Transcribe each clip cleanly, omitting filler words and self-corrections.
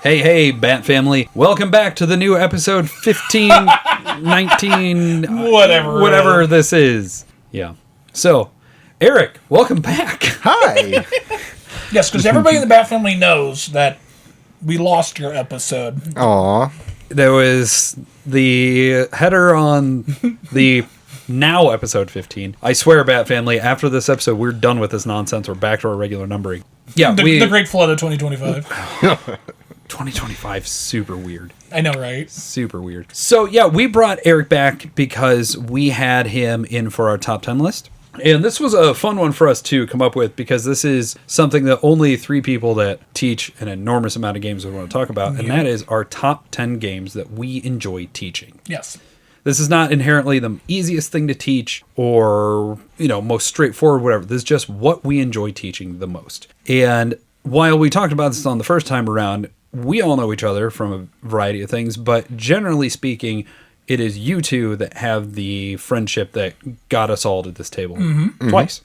Hey, BATT Family. Welcome back to the new episode 15, 19, whatever this is. Yeah. So, Erik, welcome back. Hi. Yes, because everybody in the BATT Family knows that we lost your episode. Aw. There was the header on the now episode 15. I swear, BATT Family, after this episode, we're done with this nonsense. We're back to our regular numbering. Yeah, the Great Flood of 2025. 2025, super weird. I know, right? Super weird. So, yeah, we brought Erik back because we had him in for our top 10 list. And this was a fun one for us to come up with because this is something that only 3 people that teach an enormous amount of games would want to talk about. And that is our top 10 games that we enjoy teaching. Yes. This is not inherently the easiest thing to teach or, most straightforward, whatever. This is just what we enjoy teaching the most. And while we talked about this on the first time around, we all know each other from a variety of things, but generally speaking, it is you two that have the friendship that got us all to this table twice.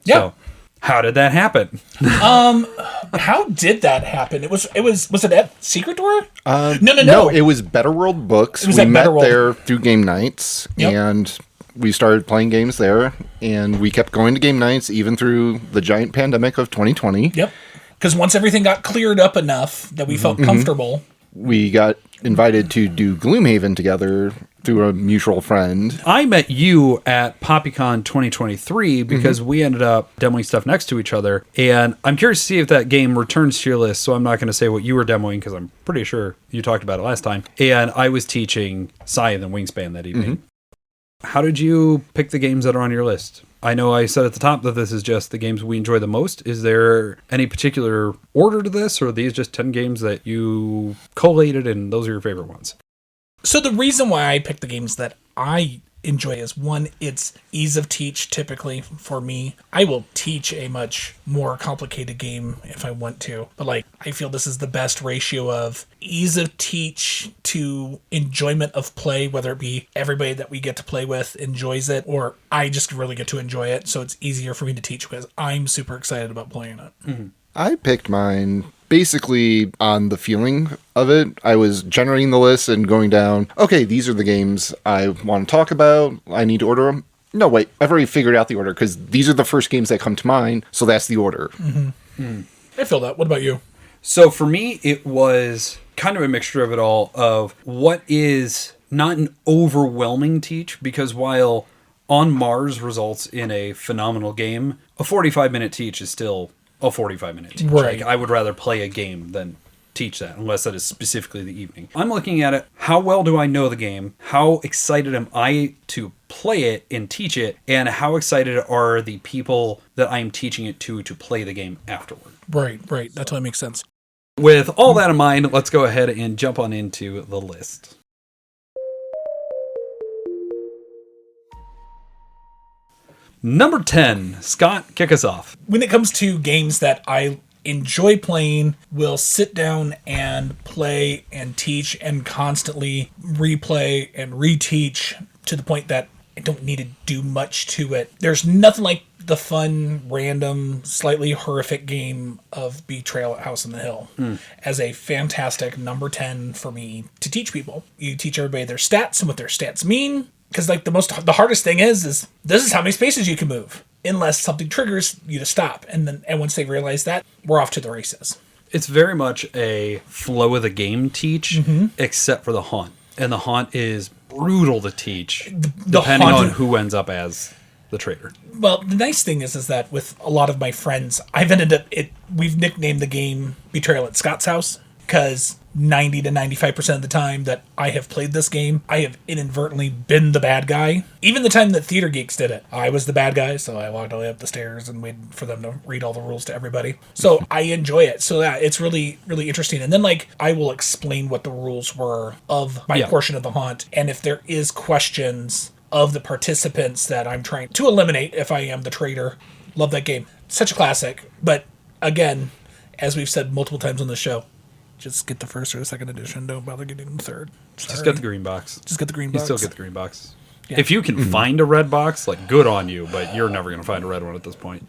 Yeah. So, how did that happen? How did that happen? Was it at Secret Door? No. It was Better World Books. We met there through game nights, and we started playing games there, and we kept going to game nights even through the giant pandemic of 2020. Yep. Because once everything got cleared up enough that we felt comfortable, we got invited to do Gloomhaven together through a mutual friend. I met you at PoppyCon 2023 because we ended up demoing stuff next to each other. And I'm curious to see if that game returns to your list. So I'm not going to say what you were demoing because I'm pretty sure you talked about it last time. And I was teaching Scythe and Wingspan that evening. How did you pick the games that are on your list? I know I said at the top that this is just the games we enjoy the most. Is there any particular order to this, or are these just 10 games that you collated and those are your favorite ones? So the reason why I picked the games that I enjoy is, one, it's ease of teach. Typically for me, I will teach a much more complicated game if I want to, but I feel this is the best ratio of ease of teach to enjoyment of play, whether it be everybody that we get to play with enjoys it or I just really get to enjoy it, so it's easier for me to teach because I'm super excited about playing it. I picked mine basically on the feeling of it. I was generating the list and going down, okay, these are the games I want to talk about. I need to order them. No, wait, I've already figured out the order because these are the first games that come to mind, so that's the order. I feel that. What about you? So for me, it was kind of a mixture of it all, of what is not an overwhelming teach, because while On Mars results in a phenomenal game, a 45-minute teach is still a 45-minute teach. Right. I would rather play a game than teach that, unless that is specifically the evening. I'm looking at it, how well do I know the game? How excited am I to play it and teach it? And how excited are the people that I'm teaching it to play the game afterward? Right. That totally makes sense. With all that in mind, let's go ahead and jump on into the list. Number 10, Scott, kick us off. When it comes to games that I enjoy playing, will sit down and play and teach and constantly replay and reteach to the point that I don't need to do much to it. There's nothing like the fun, random, slightly horrific game of Betrayal at House on the Hill as a fantastic number 10 for me to teach people. You teach everybody their stats and what their stats mean. Because the hardest thing is this is how many spaces you can move, unless something triggers you to stop. And once they realize that, we're off to the races. It's very much a flow of the game teach, except for the haunt. And the haunt is brutal to teach, depending on who ends up as the traitor. Well, the nice thing is that with a lot of my friends, we've nicknamed the game Betrayal at Scott's House, because 90 to 95% of the time that I have played this game, I have inadvertently been the bad guy. Even the time that Theater Geeks did it, I was the bad guy, so I walked all the way up the stairs and waited for them to read all the rules to everybody. So I enjoy it. So yeah, it's really, really interesting. And then I will explain what the rules were of my portion of the haunt. And if there is questions of the participants that I'm trying to eliminate if I am the traitor, love that game. Such a classic. But again, as we've said multiple times on the show, just get the first or the second edition. Don't bother getting the third. Sorry. Just get the green box. Just get the green box. You still get the green box. Yeah. If you can find a red box, good on you, but you're never going to find a red one at this point.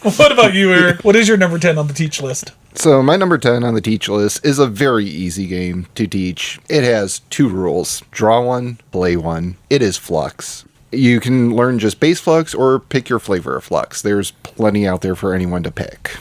What about you, Eric? What is your number 10 on the teach list? So my number 10 on the teach list is a very easy game to teach. It has 2 rules. Draw 1, play 1. It is Flux. You can learn just base Flux or pick your flavor of Flux. There's plenty out there for anyone to pick.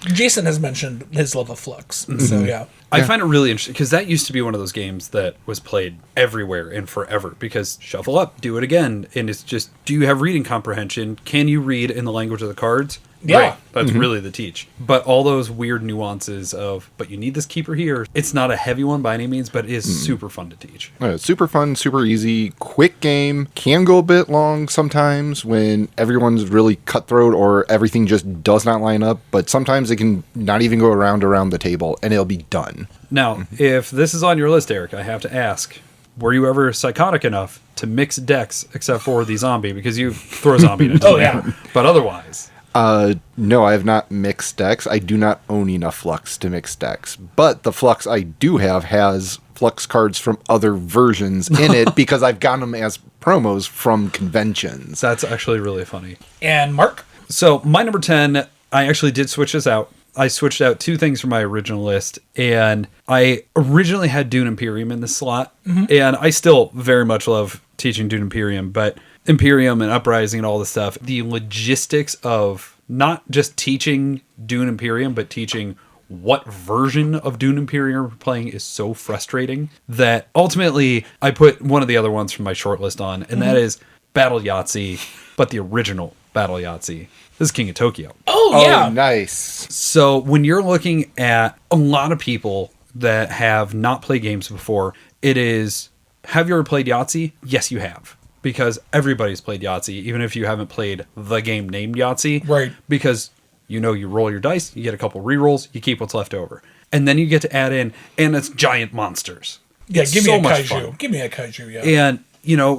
Jason has mentioned his love of Flux. So, yeah. I find it really interesting because that used to be one of those games that was played everywhere and forever because shuffle up, do it again. And it's just, do you have reading comprehension? Can you read in the language of the cards? Yeah. Great. That's really the teach. But all those weird nuances of, but you need this keeper here. It's not a heavy one by any means, but it is super fun to teach. Super fun, super easy, quick game. Can go a bit long sometimes when everyone's really cutthroat or everything just does not line up. But sometimes it can not even go around the table and it'll be done. Now, if this is on your list, Eric, I have to ask, were you ever psychotic enough to mix decks except for the zombie? Because you throw a zombie into Oh, it. yeah. But otherwise... No, I have not mixed decks. I do not own enough Flux to mix decks. But the Flux I do have has Flux cards from other versions in it because I've gotten them as promos from conventions. That's actually really funny. And Mark? So my number 10, I actually did switch this out. I switched out 2 things from my original list, and I originally had Dune Imperium in this slot, and I still very much love teaching Dune Imperium, but Imperium and Uprising and all this stuff, the logistics of not just teaching Dune Imperium, but teaching what version of Dune Imperium we're playing is so frustrating that ultimately I put one of the other ones from my short list on, and that is Battle Yahtzee, but the original Battle Yahtzee. This is King of Tokyo. Oh, yeah. Oh, nice. So when you're looking at a lot of people that have not played games before, it is, have you ever played Yahtzee? Yes, you have. Because everybody's played Yahtzee, even if you haven't played the game named Yahtzee. Right. Because you roll your dice, you get a couple rerolls, you keep what's left over. And then you get to add in, and it's giant monsters. Yeah, It's give me so a much kaiju. fun. Give me a kaiju, yeah. And,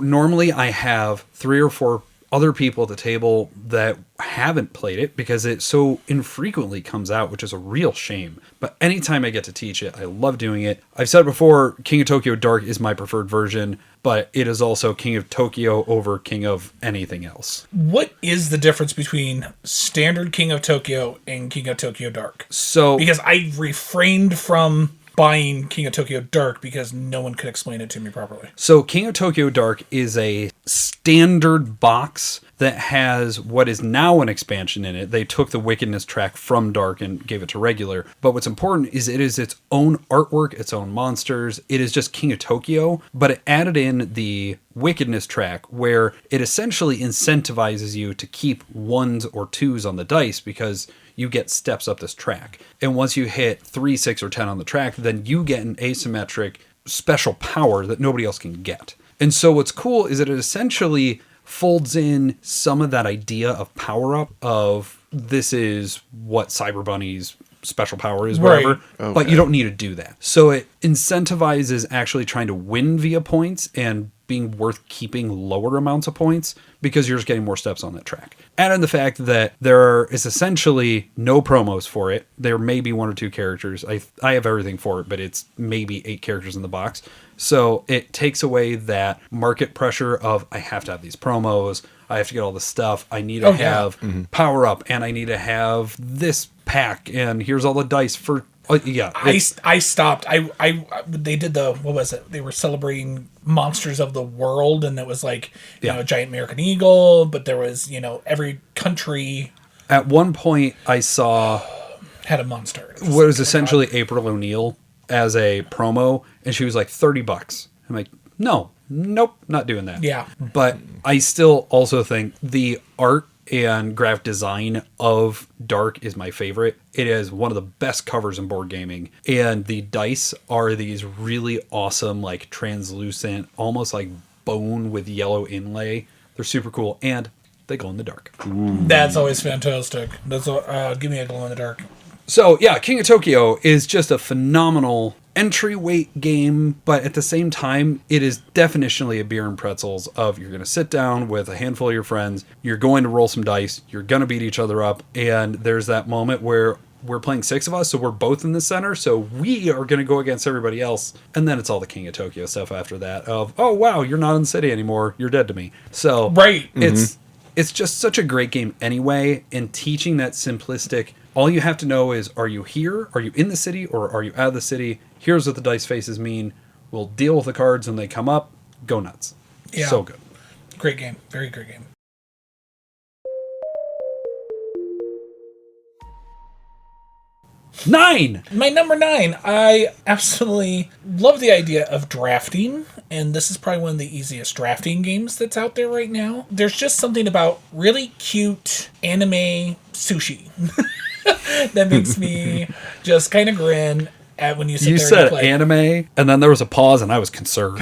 normally I have 3 or 4 other people at the table that haven't played it because it so infrequently comes out, which is a real shame. But anytime I get to teach it, I love doing it. I've said it before, King of Tokyo Dark is my preferred version, but it is also King of Tokyo over King of anything else. What is the difference between standard King of Tokyo and King of Tokyo Dark? So, Because I refrained from buying King of Tokyo Dark because no one could explain it to me properly. So King of Tokyo Dark is a standard box that has what is now an expansion in it. They took the Wickedness track from Dark and gave it to regular. But what's important is it is its own artwork, its own monsters. It is just King of Tokyo, but it added in the Wickedness track where it essentially incentivizes you to keep 1s or 2s on the dice because you get steps up this track. And once you hit 3, 6, or 10 on the track, then you get an asymmetric special power that nobody else can get. And so what's cool is that it essentially folds in some of that idea of power up of this is what Cyber Bunny's special power is, whatever. Right. But you don't need to do that. So it incentivizes actually trying to win via points and being worth keeping lower amounts of points because you're just getting more steps on that track. Add in the fact that there is essentially no promos for it. There may be 1 or 2 characters. I have everything for it, but it's maybe 8 characters in the box. So it takes away that market pressure of I have to have these promos. I have to get all this stuff. I need to have power up and I need to have this pack and here's all the dice for I stopped. They did what was it? They were celebrating Monsters of the World, and it was like a giant American eagle, but there was every country. At one point, I saw had a monster. What was essentially April O'Neil as a promo, and she was like $30. I'm like, nope, not doing that. Yeah, but I still also think the art and graphic design of Dark is my favorite. It is one of the best covers in board gaming. And the dice are these really awesome, like translucent, almost like bone with yellow inlay. They're super cool. And they glow in the dark. That's always fantastic. That's give me a glow in the dark. So yeah, King of Tokyo is just a phenomenal entry weight game, but at the same time, it is definitionally a beer and pretzels of you're going to sit down with a handful of your friends, you're going to roll some dice, you're going to beat each other up, and there's that moment where we're playing 6 of us, so we're both in the center, so we are going to go against everybody else, and then it's all the King of Tokyo stuff after that of, oh wow, you're not in the city anymore, you're dead to me. So right. it's It's just such a great game anyway, and teaching that simplistic, all you have to know is, are you here? Are you in the city? Or are you out of the city? Here's what the dice faces mean. We'll deal with the cards when they come up. Go nuts. Yeah. So good. Great game. Very great game. Nine! My number 9, I absolutely love the idea of drafting, and this is probably one of the easiest drafting games that's out there right now. There's just something about really cute anime sushi that makes me just kind of grin at when you sit You there and said play. anime, and then there was a pause, and I was concerned.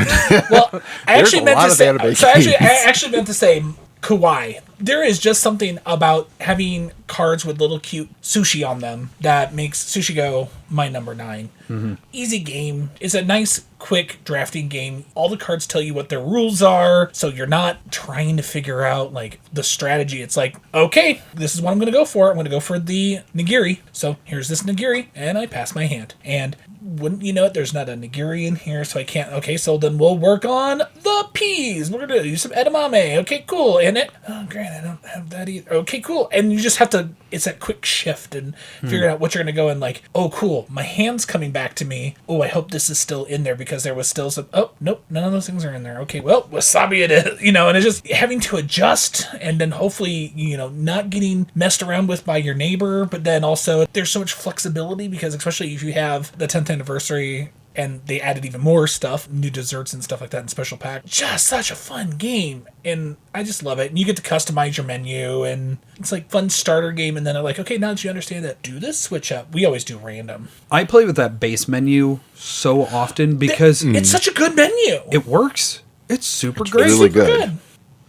Well, I There's actually a meant lot to of say. anime So games. I actually meant to say kawaii. There is just something about having cards with little cute sushi on them that makes Sushi Go my number 9. Mm-hmm. Easy game. It's a nice, quick drafting game. All the cards tell you what their rules are, so you're not trying to figure out like the strategy. It's like, okay, this is what I'm going to go for. I'm going to go for the nigiri. So here's this nigiri, and I pass my hand. And wouldn't you know it, there's not a nigiri in here, so I can't. Okay, so then we'll work on the peas. We're going to do some edamame. Okay, cool. And it, oh, great, I don't have that either. Okay, cool. And you just have to, it's that quick shift and figure out what you're going to go and like, oh, cool, my hand's coming back to me. Oh, I hope this is still in there because there was still some, oh, nope, none of those things are in there. Okay, well, wasabi it is, and it's just having to adjust and then hopefully, not getting messed around with by your neighbor, but then also there's so much flexibility because especially if you have the 10th anniversary and they added even more stuff, new desserts and stuff like that in special pack. Just such a fun game, and I just love it. And you get to customize your menu, and it's like fun starter game. And then I'm like, okay, now that you understand that, do this switch up. We always do random. I play with that base menu so often because It's such a good menu. it works. It's super great. really Super good.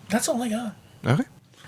That's all I got. Okay.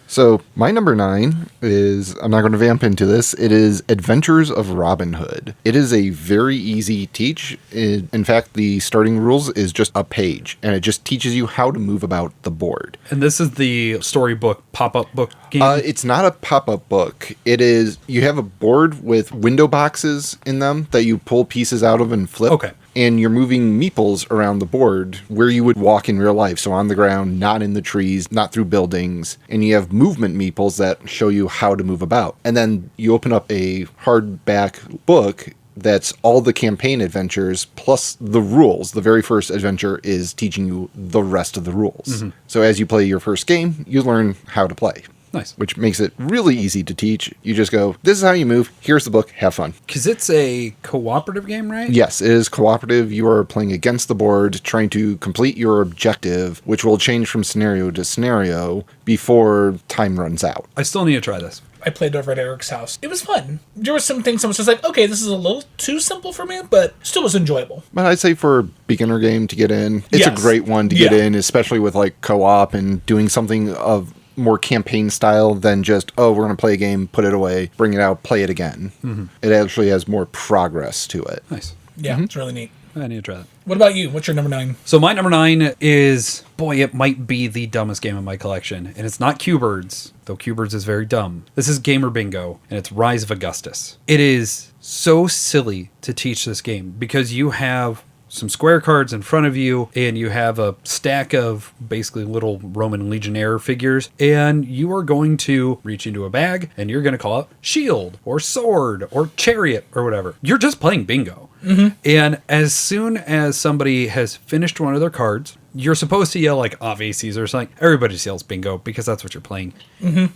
So my number 9 is, I'm not going to vamp into this, it is Adventures of Robin Hood. It is a very easy teach. In fact, the starting rules is just a page, and it just teaches you how to move about the board. And this is the storybook pop-up book game. It's not a pop-up book. It is, you have a board with window boxes in them that you pull pieces out of and flip. Okay. And you're moving meeples around the board where you would walk in real life. So on the ground, not in the trees, not through buildings. And you have movement meeples that show you how to move about. And then you open up a hardback book that's all the campaign adventures plus the rules. The very first adventure is teaching you the rest of the rules. So as you play your first game, you learn how to play. Nice. Which makes it really easy to teach. You just go, this is how you move. Here's the book. Have fun. Because it's a cooperative game, right? Yes, it is cooperative. You are playing against the board, trying to complete your objective, which will change from scenario to scenario before time runs out. I still need to try this. I played over at Erik's house. It was fun. There were some things I was just like, okay, this is a little too simple for me, but still was enjoyable. But I'd say for a beginner game to get in, it's Yes. a great one to get Yeah. in, especially with like co-op and doing something of more campaign style than just, oh, we're going to play a game, put it away, bring it out, play it again. It actually has more progress to it. Nice. Yeah, it's really neat. I need to try that. What about you? What's your number 9? So my number 9 is, boy, it might be the dumbest game in my collection. And it's not Q-Birds, though Q-Birds is very dumb. This is Gamer Bingo, and it's Rise of Augustus. It is so silly to teach this game because you have some square cards in front of you, and you have a stack of basically little Roman legionnaire figures, and you are going to reach into a bag, and you're going to call out shield, or sword, or chariot, or whatever. You're just playing bingo. And as soon as somebody has finished one of their cards, you're supposed to yell like Ave Caesar or something. Everybody just yells bingo because that's what you're playing.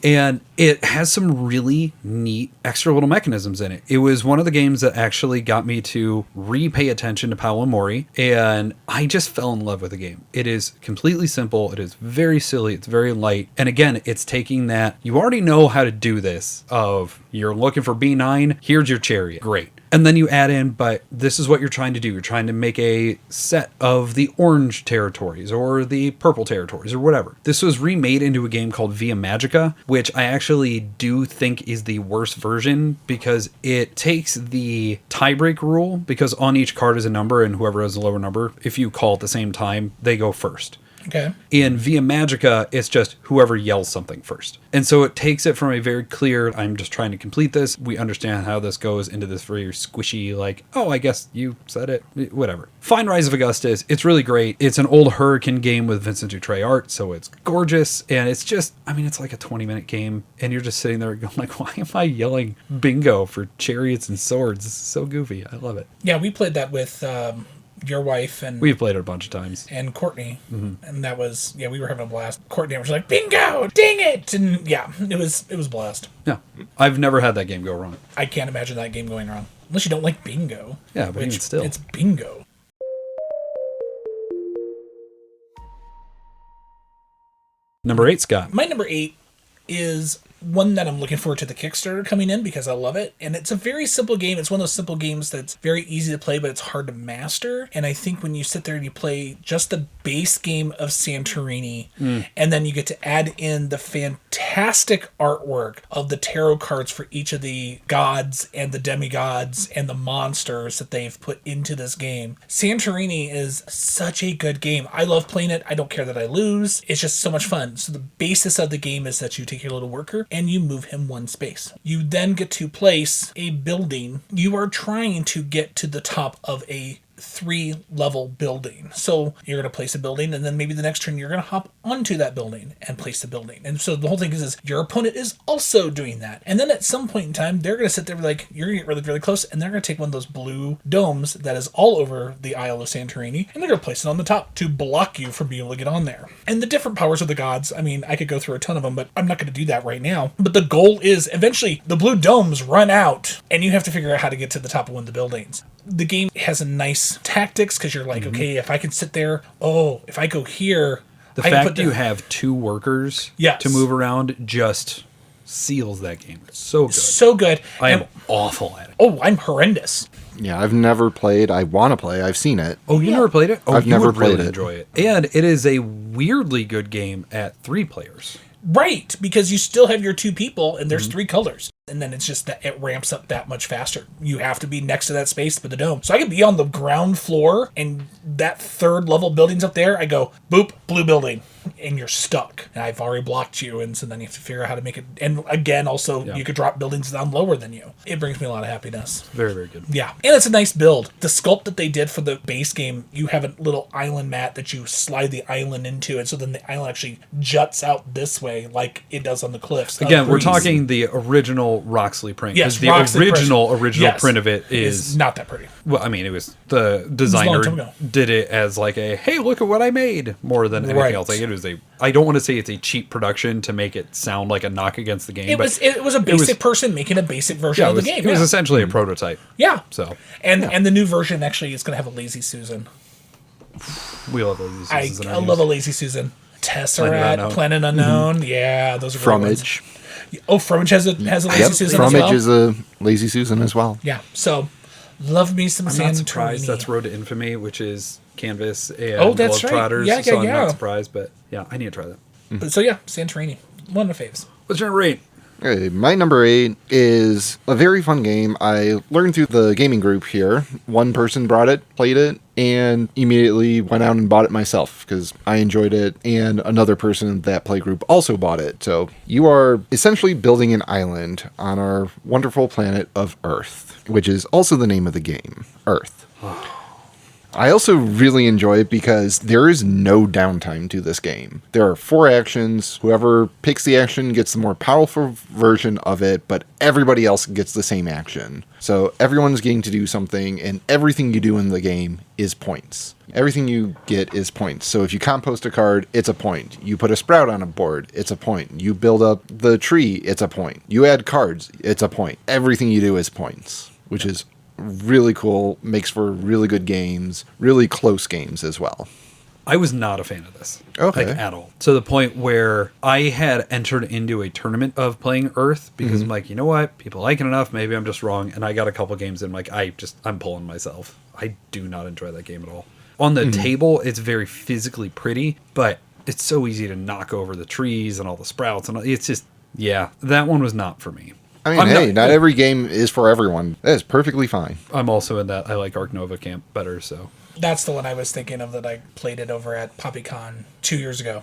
And it has some really neat extra little mechanisms in it. It was one of the games that actually got me to repay attention to Paolo Mori, and I just fell in love with the game. It is completely simple. It is very silly. It's very light. And again, it's taking that, you already know how to do this, of you're looking for B9, here's your chariot. Great. And then you add in, but this is what you're trying to do. You're trying to make a set of the orange territories or the purple territories or whatever. This was remade into a game called Via Magica, which I actually do think is the worst version because it takes the tiebreak rule, because on each card is a number and whoever has the lower number, if you call at the same time, they go first. Okay. In Via Magica, it's just whoever yells something first. And so it takes it from a very clear, I'm just trying to complete this. We understand how this goes into this very squishy, like, oh, I guess you said it. Whatever. Find Rise of Augustus. It's really great. It's an old Hurricane game with Vincent Dutray art, so it's gorgeous. And it's just, I mean, it's like a 20-minute game. And you're just sitting there going like, why am I yelling bingo for chariots and swords? This is so goofy. I love it. Yeah, we played that with your wife and We've played it a bunch of times. and Courtney, and that was we were having a blast. Courtney was like, "Bingo, dang it!" And yeah, it was a blast. Yeah. I've never had that game go wrong. I can't imagine that game going wrong unless you don't like bingo. Yeah, but even still. it's bingo. Number 8, Scott. My number 8 is one that I'm looking forward to the Kickstarter coming in because I love it. And it's a very simple game. It's one of those simple games that's very easy to play, but it's hard to master. And I think when you sit there and you play just the base game of Santorini, and then you get to add in the fantastic artwork of the tarot cards for each of the gods and the demigods and the monsters that they've put into this game. Santorini is such a good game. I love playing it. I don't care that I lose. It's just so much fun. So the basis of the game is that you take your little worker and you move him one space. You then get to place a building. You are trying to get to the top of a 3-level building. So you're going to place a building, and then maybe the next turn you're going to hop onto that building and place the building. And so the whole thing is your opponent is also doing that. And then at some point in time, they're going to sit there like, you're going to get really, really close, and they're going to take one of those blue domes that is all over the Isle of Santorini, and they're going to place it on the top to block you from being able to get on there. And the different powers of the gods, I mean, I could go through a ton of them, but I'm not going to do that right now. But the goal is eventually the blue domes run out, and you have to figure out how to get to the top of one of the buildings. The game has a nice tactics because you're like, okay, if I can sit there, if I go here. The I can fact you have 2 workers Yes. to move around just seals that game. It's so good. So good. I am awful at it. Oh, I'm horrendous. Yeah, I've never played. I want to play. I've seen it. Oh, you never played it? Oh, I've you never would really played it. enjoy it. And it is a weirdly good game at 3 players. Right, because you still have your 2 people and there's 3 colors. And then it's just that it ramps up that much faster. You have to be next to that space with the dome. So I could be on the ground floor and that 3rd level building's up there. I go, boop, blue building. And you're stuck. And I've already blocked you. And so then you have to figure out how to make it. And again, also, you could drop buildings down lower than you. It brings me a lot of happiness. Very, very good. Yeah. And it's a nice build. The sculpt that they did for the base game, you have a little island mat that you slide the island into. And so then the island actually juts out this way like it does on the cliffs. Again, we're talking the original Roxley print. Yes, the Roxley original Yes. print of it is not that pretty. Well, I mean, it was the long designer time ago. did it as like a, hey, look at what I made, more than anything Right. else. Like it was I don't want to say it's a cheap production to make it sound like a knock against the game. It was a basic person making a basic version of the game. It was essentially a prototype. Yeah. So And the new version actually is going to have a Lazy Susan. we love those. I love a Lazy Susan. Tesseract, Planet Unknown. Yeah, those are great ones. Fromage. Oh, Fromage has a Lazy Susan as Fromage well? is a Lazy Susan as well. Yeah, so love me some I'm not Santorini. surprised. That's Road to Infamy, which is Canvas and that's right. Globetrotters. Yeah, so I'm yeah. not surprised, but yeah, I need to try that. So yeah, Santorini. One of my faves. What's your rate? Okay, my number 8 is a very fun game. I learned through the gaming group here. One person brought it, played it, and immediately went out and bought it myself because I enjoyed it, and another person in that play group also bought it. So you are essentially building an island on our wonderful planet of Earth, which is also the name of the game, Earth. I also really enjoy it because there is no downtime to this game. There are 4 actions. Whoever picks the action gets the more powerful version of it, but everybody else gets the same action. So everyone's getting to do something, and everything you do in the game is points. Everything you get is points. So if you compost a card, it's a point. You put a sprout on a board, it's a point. You build up the tree, it's a point. You add cards, it's a point. Everything you do is points, which is really cool, makes for really good games, really close games as well. I was not a fan of this. Okay. Like, at all. To the point where I had entered into a tournament of playing Earth because I'm like, you know what? People like it enough. Maybe I'm just wrong. And I got a couple games in, like, I'm pulling myself. I do not enjoy that game at all. On the table, it's very physically pretty, but it's so easy to knock over the trees and all the sprouts. And it's just, yeah, that one was not for me. I mean, hey, not every game is for everyone. That is perfectly fine. I'm also in that. I like Arc Nova Camp better, so. That's the one I was thinking of that I played it over at PoppyCon 2 years ago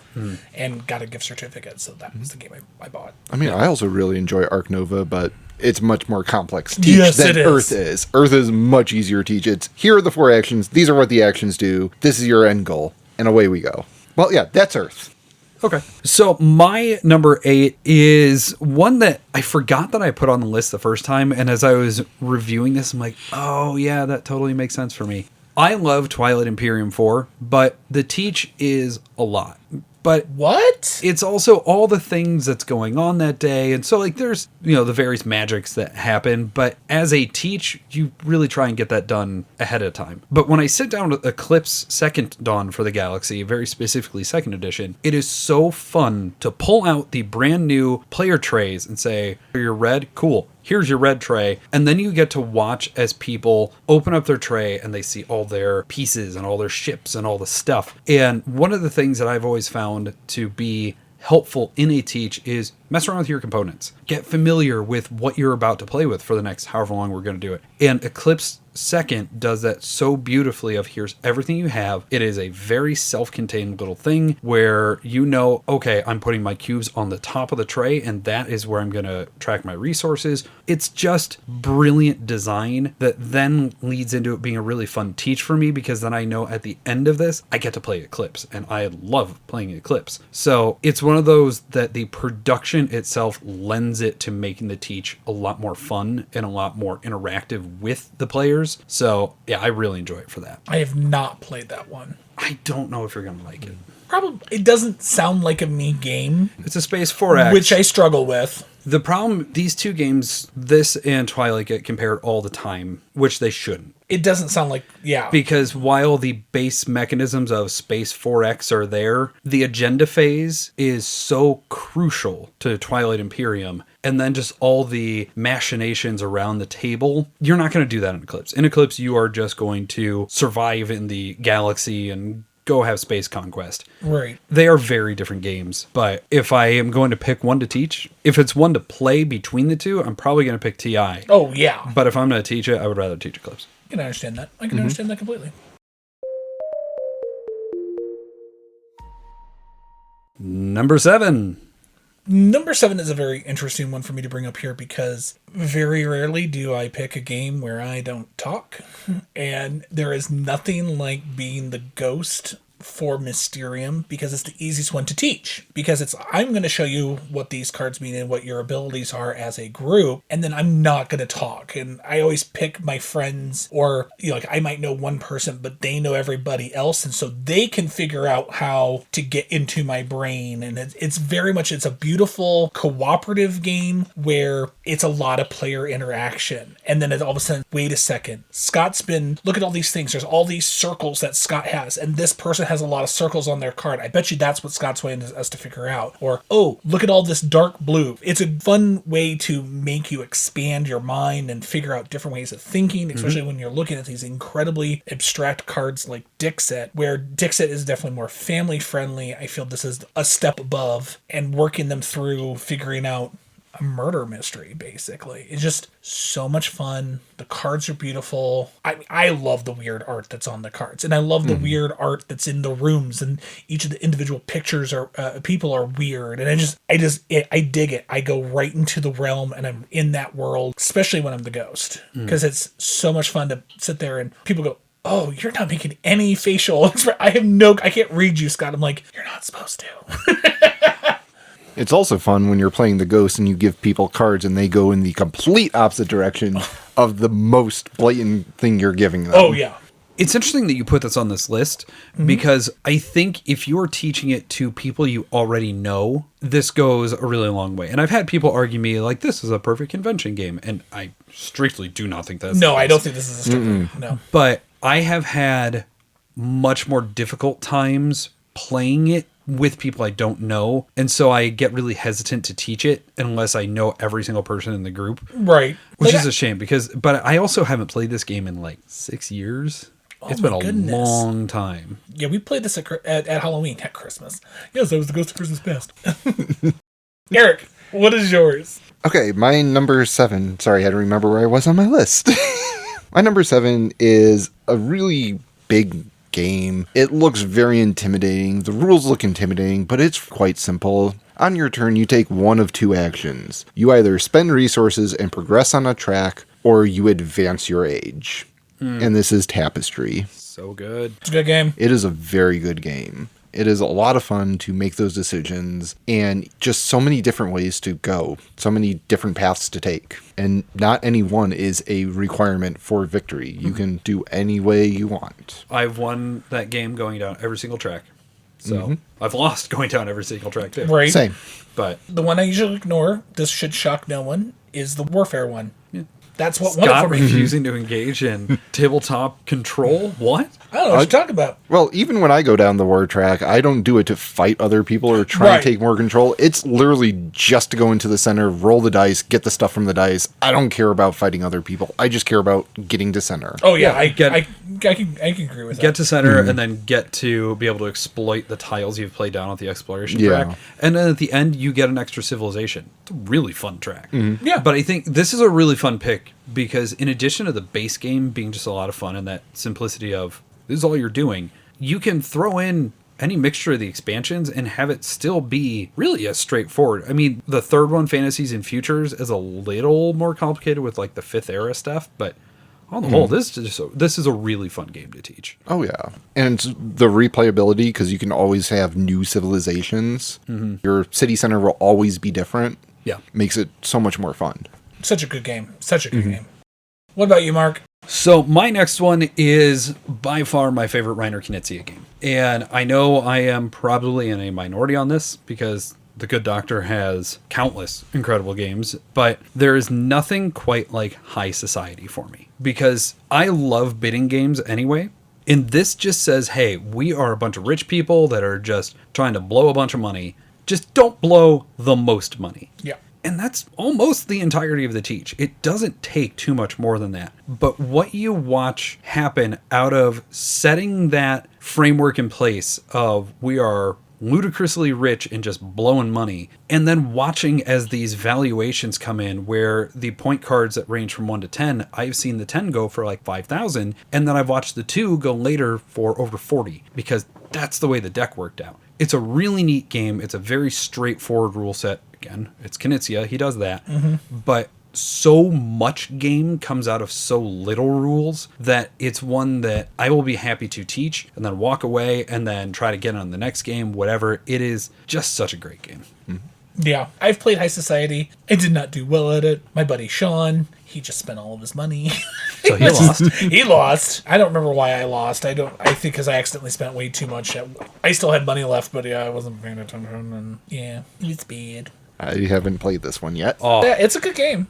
and got a gift certificate, so that was the game I bought. I mean, I also really enjoy Arc Nova, but it's much more complex to teach Yes, than it is. Earth is. Earth is much easier to teach. It's, here are the 4 actions, these are what the actions do, this is your end goal, and away we go. Well, yeah, that's Earth. Okay. So my number 8 is one that I forgot that I put on the list the first time, and as I was reviewing this, I'm like, oh yeah, that totally makes sense for me. I love Twilight Imperium 4, but the teach is a lot. But What? it's also all the things that's going on that day. And so, like, there's, the various magics that happen. But as a teach, you really try and get that done ahead of time. But when I sit down with Eclipse Second Dawn for the Galaxy, very specifically second edition, it is so fun to pull out the brand new player trays and say, you're red? Cool. Here's your red tray. And then you get to watch as people open up their tray and they see all their pieces and all their ships and all the stuff. And one of the things that I've always found to be helpful in a teach is mess around with your components. Get familiar with what you're about to play with for the next however long we're going to do it. And Eclipse Second does that so beautifully of here's everything you have. It is a very self-contained little thing where okay, I'm putting my cubes on the top of the tray and that is where I'm going to track my resources. It's just brilliant design that then leads into it being a really fun teach for me because then I know at the end of this, I get to play Eclipse and I love playing Eclipse. So it's one of those that the production itself lends it to making the teach a lot more fun and a lot more interactive with the players. So, yeah, I really enjoy it for that. I have not played that one. I don't know if you're going to like it. Probably. It doesn't sound like a me game. It's a Space 4X. Which I struggle with. The problem, these two games, this and Twilight, get compared all the time, which they shouldn't. It doesn't sound like, yeah. Because while the base mechanisms of Space 4X are there, the agenda phase is so crucial to Twilight Imperium. And then just all the machinations around the table, you're not going to do that in Eclipse. In Eclipse, you are just going to survive in the galaxy and go have space conquest. Right. They are very different games. But if I am going to pick one to teach, if it's one to play between the two, I'm probably going to pick TI. Oh, yeah. But if I'm going to teach it, I would rather teach Eclipse. I can understand that. I can understand that completely. Number 7. Number 7 is a very interesting one for me to bring up here because very rarely do I pick a game where I don't talk. And there is nothing like being the ghost for Mysterium because it's the easiest one to teach. Because I'm going to show you what these cards mean and what your abilities are as a group, and then I'm not going to talk. And I always pick my friends, or I might know one person, but they know everybody else, and so they can figure out how to get into my brain. And it's very much, it's a beautiful cooperative game where it's a lot of player interaction. And then all of a sudden, wait a second, look at all these things. There's all these circles that Scott has, and this person has a lot of circles on their card. I bet you that's what Scott's wanting us to figure out. Or, oh, look at all this dark blue. It's a fun way to make you expand your mind and figure out different ways of thinking, especially when you're looking at these incredibly abstract cards like Dixit, where Dixit is definitely more family friendly. I feel this is a step above, and working them through figuring out a murder mystery, basically. It's just so much fun. The cards are beautiful. I love the weird art that's on the cards, and I love the weird art that's in the rooms, and each of the individual pictures are people are weird, and I dig it. I go right into the realm, and I'm in that world, especially when I'm the ghost, because it's so much fun to sit there and people go, oh, you're not making any facial expression. I can't read you, Scott. I'm like, you're not supposed to. It's also fun when you're playing the ghost and you give people cards and they go in the complete opposite direction of the most blatant thing you're giving them. Oh, yeah. It's interesting that you put this on this list because I think if you're teaching it to people you already know, this goes a really long way. And I've had people argue me like, this is a perfect convention game. And I strictly do not think that's No, I don't think this is a strictly. No. But I have had much more difficult times playing it with people I don't know, and so I get really hesitant to teach it unless I know every single person in the group. Right. Which is a shame but I also haven't played this game in like 6 years. It's been a long time. Yeah, we played this at Halloween, at Christmas. Yes, that was the Ghost of Christmas Past. Eric, what is yours? Okay, my number 7. Sorry, I had to remember where I was on my list. My number 7 is a really big game. It looks very intimidating. The rules look intimidating, but it's quite simple. On your turn, you take one of two actions. You either spend resources and progress on a track, or you advance your age. And this is Tapestry. So good. It's a good game. It is a very good game. It is a lot of fun to make those decisions and just so many different ways to go, so many different paths to take. And not any one is a requirement for victory. You can do any way you want. I've won that game going down every single track. So I've lost going down every single track too. Right. Same. But The one I usually ignore, this should shock no one, is the Warfare one. That's what won it Scott for me. refusing to engage in tabletop control? What? I don't know what you're talking about. Well, even when I go down the war track, I don't do it to fight other people or try Right. to take more control. It's literally just to go into the center, roll the dice, get the stuff from the dice. I don't care about fighting other people. I just care about getting to center. Oh yeah, Yeah, I get- can agree with Get that. to center and then get to be able to exploit the tiles you've played down at the exploration Yeah. track. And then at the end, you get an extra civilization. It's a really fun track. Yeah. But I think this is a really fun pick because in addition to the base game being just a lot of fun and that simplicity of this is all you're doing, you can throw in any mixture of the expansions and have it still be really as straightforward. I mean, the third one, Fantasies and Futures, is a little more complicated with like the fifth era stuff, but on the whole, this is a really fun game to teach. Oh, yeah. And it's the replayability, because you can always have new civilizations. Your city center will always be different. Yeah. Makes it so much more fun. Such a good game. Such a good game. What about you, Mark? So my next one is by far my favorite Reiner Knizia game. And I know I am probably in a minority on this because The Good Doctor has countless incredible games, but there is nothing quite like High Society for me because I love bidding games anyway. And this just says, hey, we are a bunch of rich people that are just trying to blow a bunch of money. Just don't blow the most money. Yeah. And that's almost the entirety of the teach. It doesn't take too much more than that. But what you watch happen out of setting that framework in place of we are ludicrously rich and just blowing money, and then watching as these valuations come in where the point cards that range from 1 to 10, I've seen the 10 go for like 5,000, and then I've watched the 2 go later for over 40 because that's the way the deck worked out. It's a really neat game. It's a very straightforward rule set. Again, it's Knizia. He does that. But so much game comes out of so little rules that it's one that I will be happy to teach and then walk away and then try to get on the next game, whatever. It is just such a great game. Yeah. I've played High Society. I did not do well at it. My buddy Sean, he just spent all of his money. So he lost. He lost. I don't remember why I lost. I think because I accidentally spent way too much. I still had money left, but yeah, I wasn't paying attention. And yeah, it's bad. I haven't played this one yet. Oh, Yeah, it's a good game.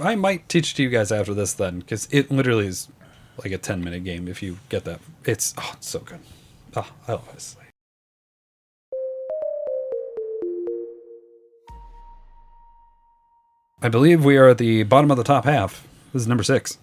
I might teach it to you guys after this then, because it literally is like a 10-minute game if you get that. It's so good. Oh, I love this. I believe we are at the bottom of the top half. This is number 6.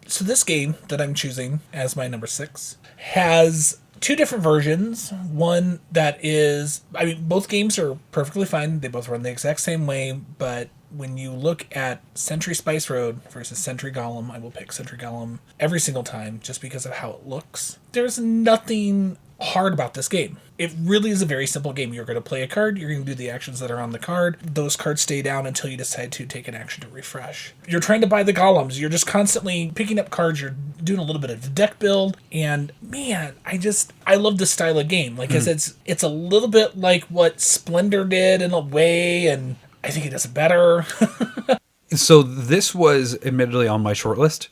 So this game that I'm choosing as my number 6 has two different versions. One that is, I mean, both games are perfectly fine. They both run the exact same way, but when you look at Century Spice Road versus Century Golem, I will pick Century Golem every single time just because of how it looks. There's nothing hard about this game. It really is a very simple game. You're going to play a card, you're going to do the actions that are on the card. Those cards stay down until you decide to take an action to refresh. You're trying to buy the golems. You're just constantly picking up cards. You're doing a little bit of deck build. And man, I love this style of game. Like, 'cause it's a little bit like what Splendor did in a way, and I think it does it better. So this was admittedly on my short list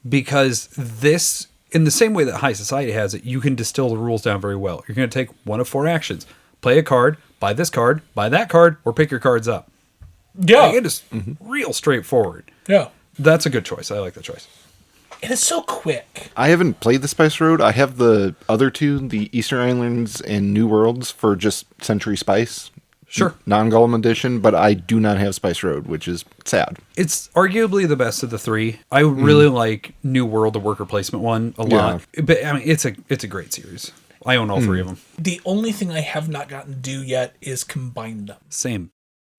because this, in the same way that High Society has it, you can distill the rules down very well. You're going to take one of 4 actions. Play a card, buy this card, buy that card, or pick your cards up. Yeah. Like, it is real straightforward. Yeah. That's a good choice. I like the choice. And it's so quick. I haven't played the Spice Road. I have the other two, the Eastern Islands and New Worlds, for just Century Spice. Sure. Non-Golem edition, but I do not have Spice Road, which is sad. It's arguably the best of the 3. I really like New World, the worker placement one, a lot. But I mean, it's a great series. I own all 3 of them. The only thing I have not gotten to do yet is combine them. Same.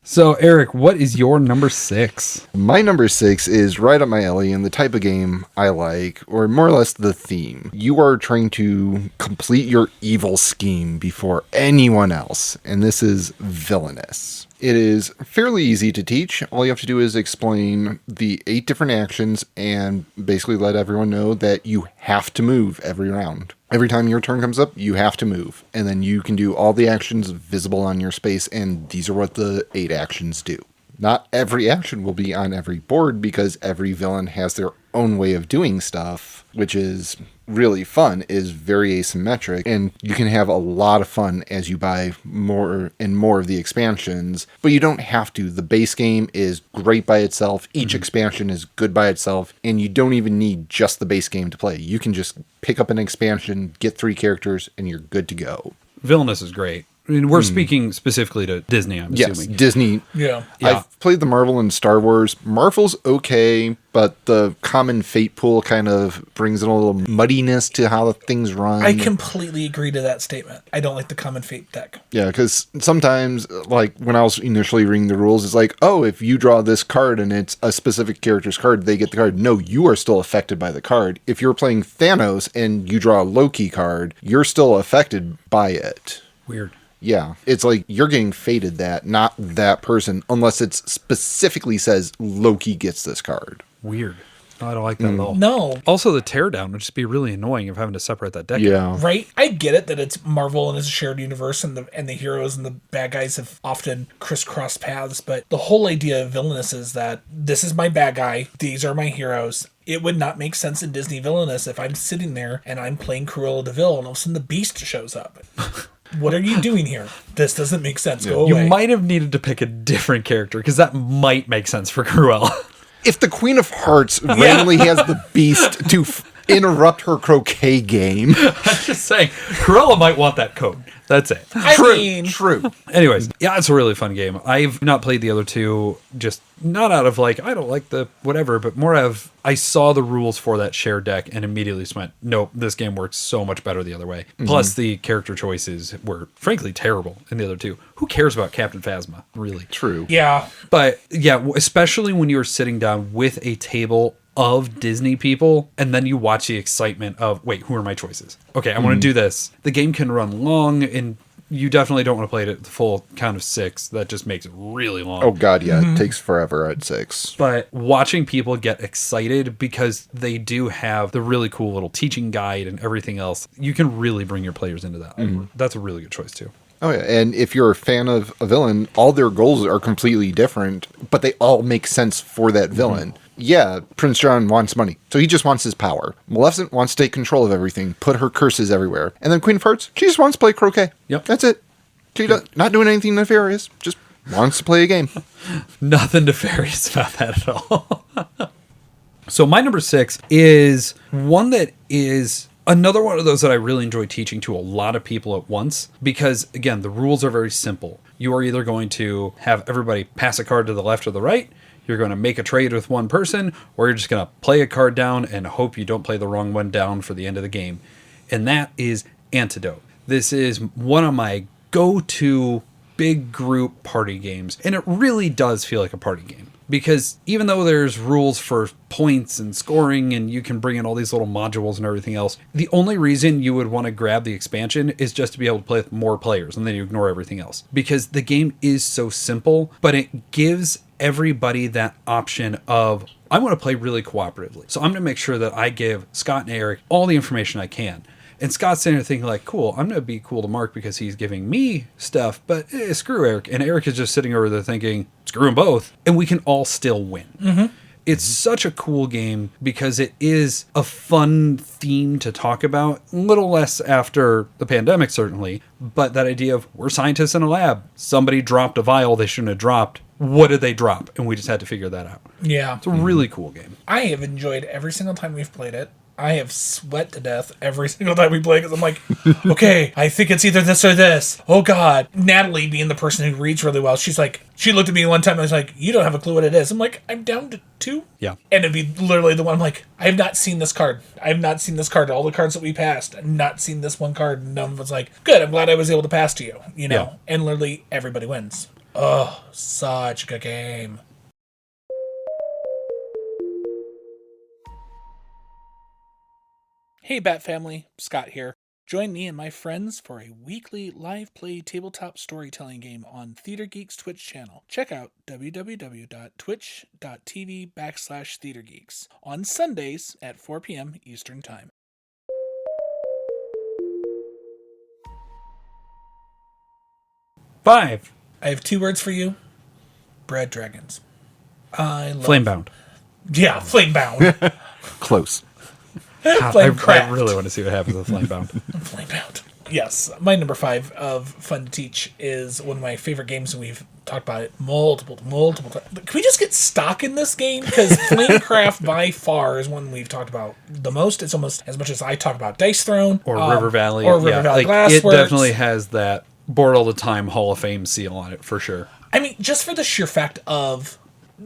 So, Eric, what is your number 6? My number 6 is right up my alley and the type of game I like, or more or less the theme. You are trying to complete your evil scheme before anyone else, and this is Villainous. It is fairly easy to teach. All you have to do is explain the 8 different actions and basically let everyone know that you have to move every round. Every time your turn comes up, you have to move. And then you can do all the actions visible on your space, and these are what the 8 actions do. Not every action will be on every board because every villain has their own way of doing stuff, which is really fun, is very asymmetric, and you can have a lot of fun as you buy more and more of the expansions, but you don't have to. The base game is great by itself. Each expansion is good by itself, and you don't even need just the base game to play. You can just pick up an expansion, get 3 characters, and you're good to go. Villainous is great. I mean, we're speaking specifically to Disney, I'm Yes, assuming. Disney. Yeah. I've played the Marvel and Star Wars. Marvel's okay, but the common fate pool kind of brings in a little muddiness to how things run. I completely agree to that statement. I don't like the common fate deck. Yeah, because sometimes, like, when I was initially reading the rules, it's like, oh, if you draw this card and it's a specific character's card, they get the card. No, you are still affected by the card. If you're playing Thanos and you draw a Loki card, you're still affected by it. Weird. Yeah, it's like you're getting fated that, not that person, unless it specifically says Loki gets this card. Weird. No, I don't like that at all. No. Also, the teardown would just be really annoying of having to separate that deck. Yeah. Right? I get it that it's Marvel and it's a shared universe and the heroes and the bad guys have often crisscrossed paths, but the whole idea of Villainous is that this is my bad guy, these are my heroes. It would not make sense in Disney Villainous if I'm sitting there and I'm playing Cruella de Vil and all of a sudden the Beast shows up. What are you doing here? This doesn't make sense. Go away. You might have needed to pick a different character, because that might make sense for Cruella. If the Queen of Hearts randomly has the Beast to interrupt her croquet game. I'm just saying, Cruella might want that code. That's it. True. Anyways, yeah, it's a really fun game. I've not played the other two, just not out of like, I don't like the whatever, but more of, I saw the rules for that shared deck and immediately just went, nope, this game works so much better the other way. Plus, the character choices were frankly terrible in the other two. Who cares about Captain Phasma, really? True. Yeah. But yeah, especially when you're sitting down with a table of Disney people, and then you watch the excitement of, wait, who are my choices? Okay, I want to do this. The game can run long, and you definitely don't want to play it at the full count of 6. That just makes it really long. Oh, God, yeah. It takes forever at 6. But watching people get excited because they do have the really cool little teaching guide and everything else, you can really bring your players into that. That's a really good choice, too. Oh, yeah. And if you're a fan of a villain, all their goals are completely different, but they all make sense for that villain. Yeah, Prince John wants money, so he just wants his power. Maleficent wants to take control of everything, put her curses everywhere. And then Queen of Hearts, she just wants to play croquet. Yep. That's it. She not doing anything nefarious, just wants to play a game. Nothing nefarious about that at all. So my number 6 is one that is another one of those that I really enjoy teaching to a lot of people at once, because again, the rules are very simple. You are either going to have everybody pass a card to the left or the right, you're going to make a trade with one person, or you're just going to play a card down and hope you don't play the wrong one down for the end of the game. And that is Antidote. This is one of my go-to big group party games, and it really does feel like a party game. Because even though there's rules for points and scoring and you can bring in all these little modules and everything else, the only reason you would want to grab the expansion is just to be able to play with more players, and then you ignore everything else. Because the game is so simple, but it gives everybody that option of, I want to play really cooperatively. So I'm going to make sure that I give Scott and Eric all the information I can. And Scott's sitting there thinking like, cool, I'm going to be cool to Mark because he's giving me stuff, but screw Eric. And Eric is just sitting over there thinking, screw them both. And we can all still win. It's such a cool game because it is a fun theme to talk about. A little less after the pandemic, certainly. But that idea of, we're scientists in a lab. Somebody dropped a vial they shouldn't have dropped. What did they drop? And we just had to figure that out. Yeah. It's a really cool game. I have enjoyed every single time we've played it. I have sweat to death every single time we play because I'm like, okay, I think it's either this or this. Oh, God. Natalie, being the person who reads really well, she looked at me one time and was like, you don't have a clue what it is. I'm like, I'm down to 2. Yeah. And it'd be literally the one I'm like, I have not seen this card. I have not seen this card. All the cards that we passed, I've not seen this one card. And none of us like, good, I'm glad I was able to pass to you, you know? Yeah. And literally everybody wins. Oh, such a good game. Hey, BATT Family, Scott here. Join me and my friends for a weekly live play tabletop storytelling game on Theater Geeks Twitch channel. Check out www.twitch.tv/theatergeeks on Sundays at 4 p.m. Eastern Time. Five. I have 2 words for you. Bread dragons. I love Flamebound. Yeah, Flamebound. Close. God, Flamecraft. I really want to see what happens with Flamebound. Flamebound. Yes, my number 5 of Fun to Teach is one of my favorite games, and we've talked about it multiple times. Can we just get stock in this game? Because Flamecraft by far is one we've talked about the most. It's almost as much as I talk about Dice Throne. Or River Valley. Or River Valley It Glassworks. definitely has that board all the time Hall of Fame seal on it, for sure. I mean, just for the sheer fact of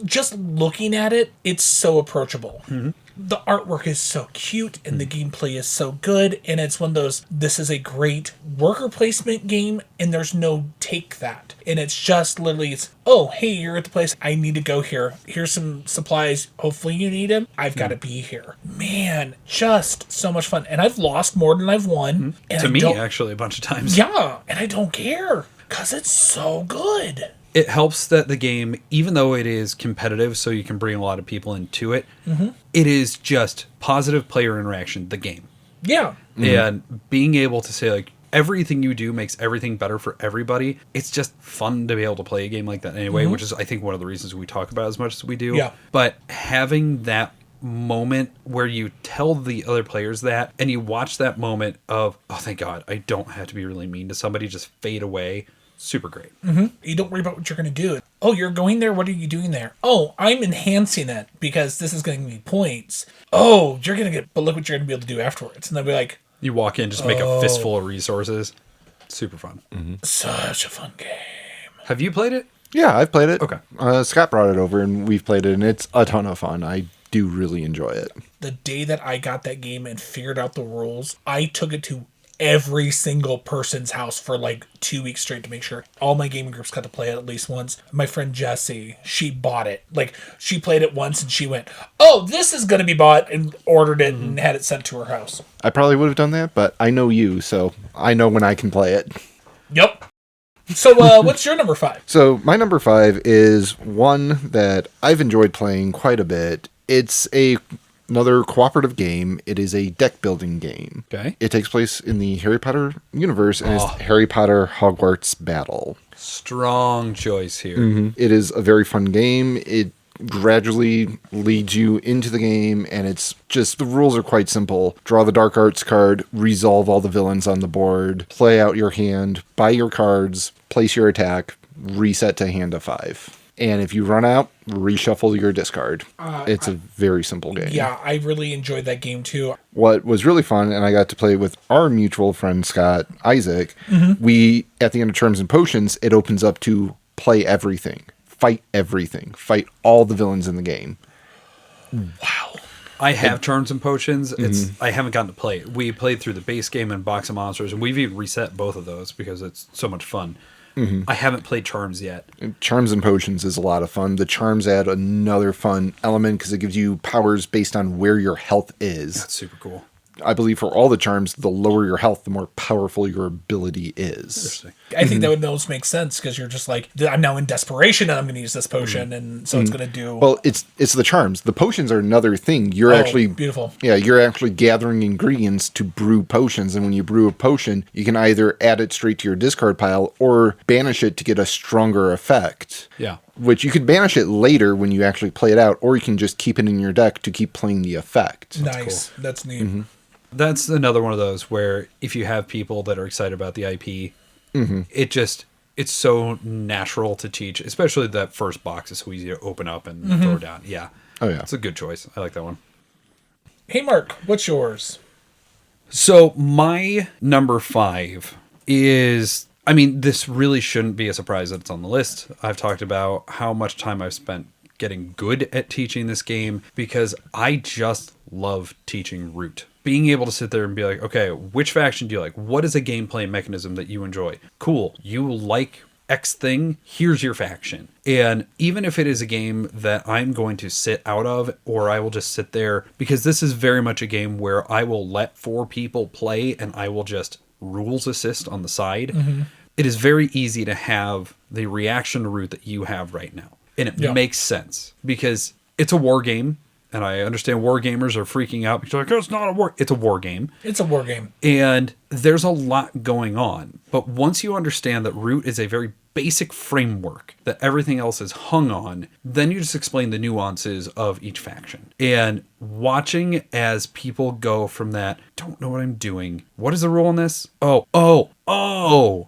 just looking at it, it's so approachable. Mm-hmm. The artwork is so cute and the gameplay is so good, and it's one of those, this is a great worker placement game, and there's no take that. And it's just literally, it's, oh, hey, you're at the place, I need to go here. Here's some supplies, hopefully you need them. I've got to be here. Man, just so much fun. And I've lost more than I've won. And To I me, don't- actually, a bunch of times. Yeah, and I don't care, because it's so good. It helps that the game, even though it is competitive, so you can bring a lot of people into it, it is just positive player interaction, the game. Yeah. And being able to say, like, everything you do makes everything better for everybody. It's just fun to be able to play a game like that anyway, which is, I think, one of the reasons we talk about it as much as we do. Yeah. But having that moment where you tell the other players that, and you watch that moment of, oh, thank God, I don't have to be really mean to somebody, just fade away. Super great. You don't worry about what you're going to do. Oh, you're going there? What are you doing there? Oh, I'm enhancing it because this is going to give me points. Oh, you're going to get, but look what you're going to be able to do afterwards. And they'll be like, You walk in, just make a fistful of resources. Super fun. such a fun game. Have you played it? Yeah, I've played it. Okay. Scott brought it over and we've played it, and it's a ton of fun. I do really enjoy it. The day that I got that game and figured out the rules, I took it to every single person's house for like 2 weeks straight to make sure all my gaming groups got to play it at least once. My friend Jessie, she bought it. Like, she played it once and she went, oh, this is going to be bought, and ordered it and had it sent to her house. I probably would have done that, but I know you, so I know when I can play it. Yep. So, what's your number 5? So my number 5 is one that I've enjoyed playing quite a bit. It's another cooperative game. It is a deck building game. Okay. It takes place in the Harry Potter universe, and it's Harry Potter Hogwarts Battle. Strong choice here. It is a very fun game. It gradually leads you into the game, and it's just, the rules are quite simple. Draw the Dark Arts card, resolve all the villains on the board, play out your hand, buy your cards, place your attack, reset to hand of 5. And if you run out, reshuffle your discard. It's a very simple game. Yeah, I really enjoyed that game too. What was really fun, and I got to play with our mutual friend Scott Isaac, we, at the end of Terms and Potions, it opens up to play everything. Fight all the villains in the game. Wow. I have Charms and Potions. I haven't gotten to play it. We played through the base game and Box of Monsters, and we've even reset both of those because it's so much fun. I haven't played Charms yet. Charms and Potions is a lot of fun. The Charms add another fun element because it gives you powers based on where your health is. That's super cool. I believe for all the charms, the lower your health, the more powerful your ability is. Interesting. I think that would almost make sense because you're just like, I'm now in desperation and I'm going to use this potion, and so it's going to do. Well, it's the charms. The potions are another thing. You're actually beautiful. Yeah, you're actually gathering ingredients to brew potions, and when you brew a potion, you can either add it straight to your discard pile or banish it to get a stronger effect. Yeah. Which you could banish it later when you actually play it out, or you can just keep it in your deck to keep playing the effect. Nice. That's neat. That's another one of those where if you have people that are excited about the IP, it's so natural to teach, especially that first box is so easy to open up and throw down. Yeah. Oh, yeah. It's a good choice. I like that one. Hey, Mark, what's yours? So my number 5 is, I mean, this really shouldn't be a surprise that it's on the list. I've talked about how much time I've spent getting good at teaching this game because I just love teaching Root. Being able to sit there and be like, okay, which faction do you like? What is a gameplay mechanism that you enjoy? Cool. You like X thing, here's your faction. And even if it is a game that I'm going to sit out of, or I will just sit there, because this is very much a game where I will let 4 people play and I will just rules assist on the side. It is very easy to have the reaction route that you have right now. And it makes sense because it's a war game. And I understand war gamers are freaking out because they're like, oh, it's not a war. It's a war game. It's a war game. And there's a lot going on. But once you understand that Root is a very basic framework that everything else is hung on, then you just explain the nuances of each faction. And watching as people go from that, don't know what I'm doing. What is the rule on this? Oh.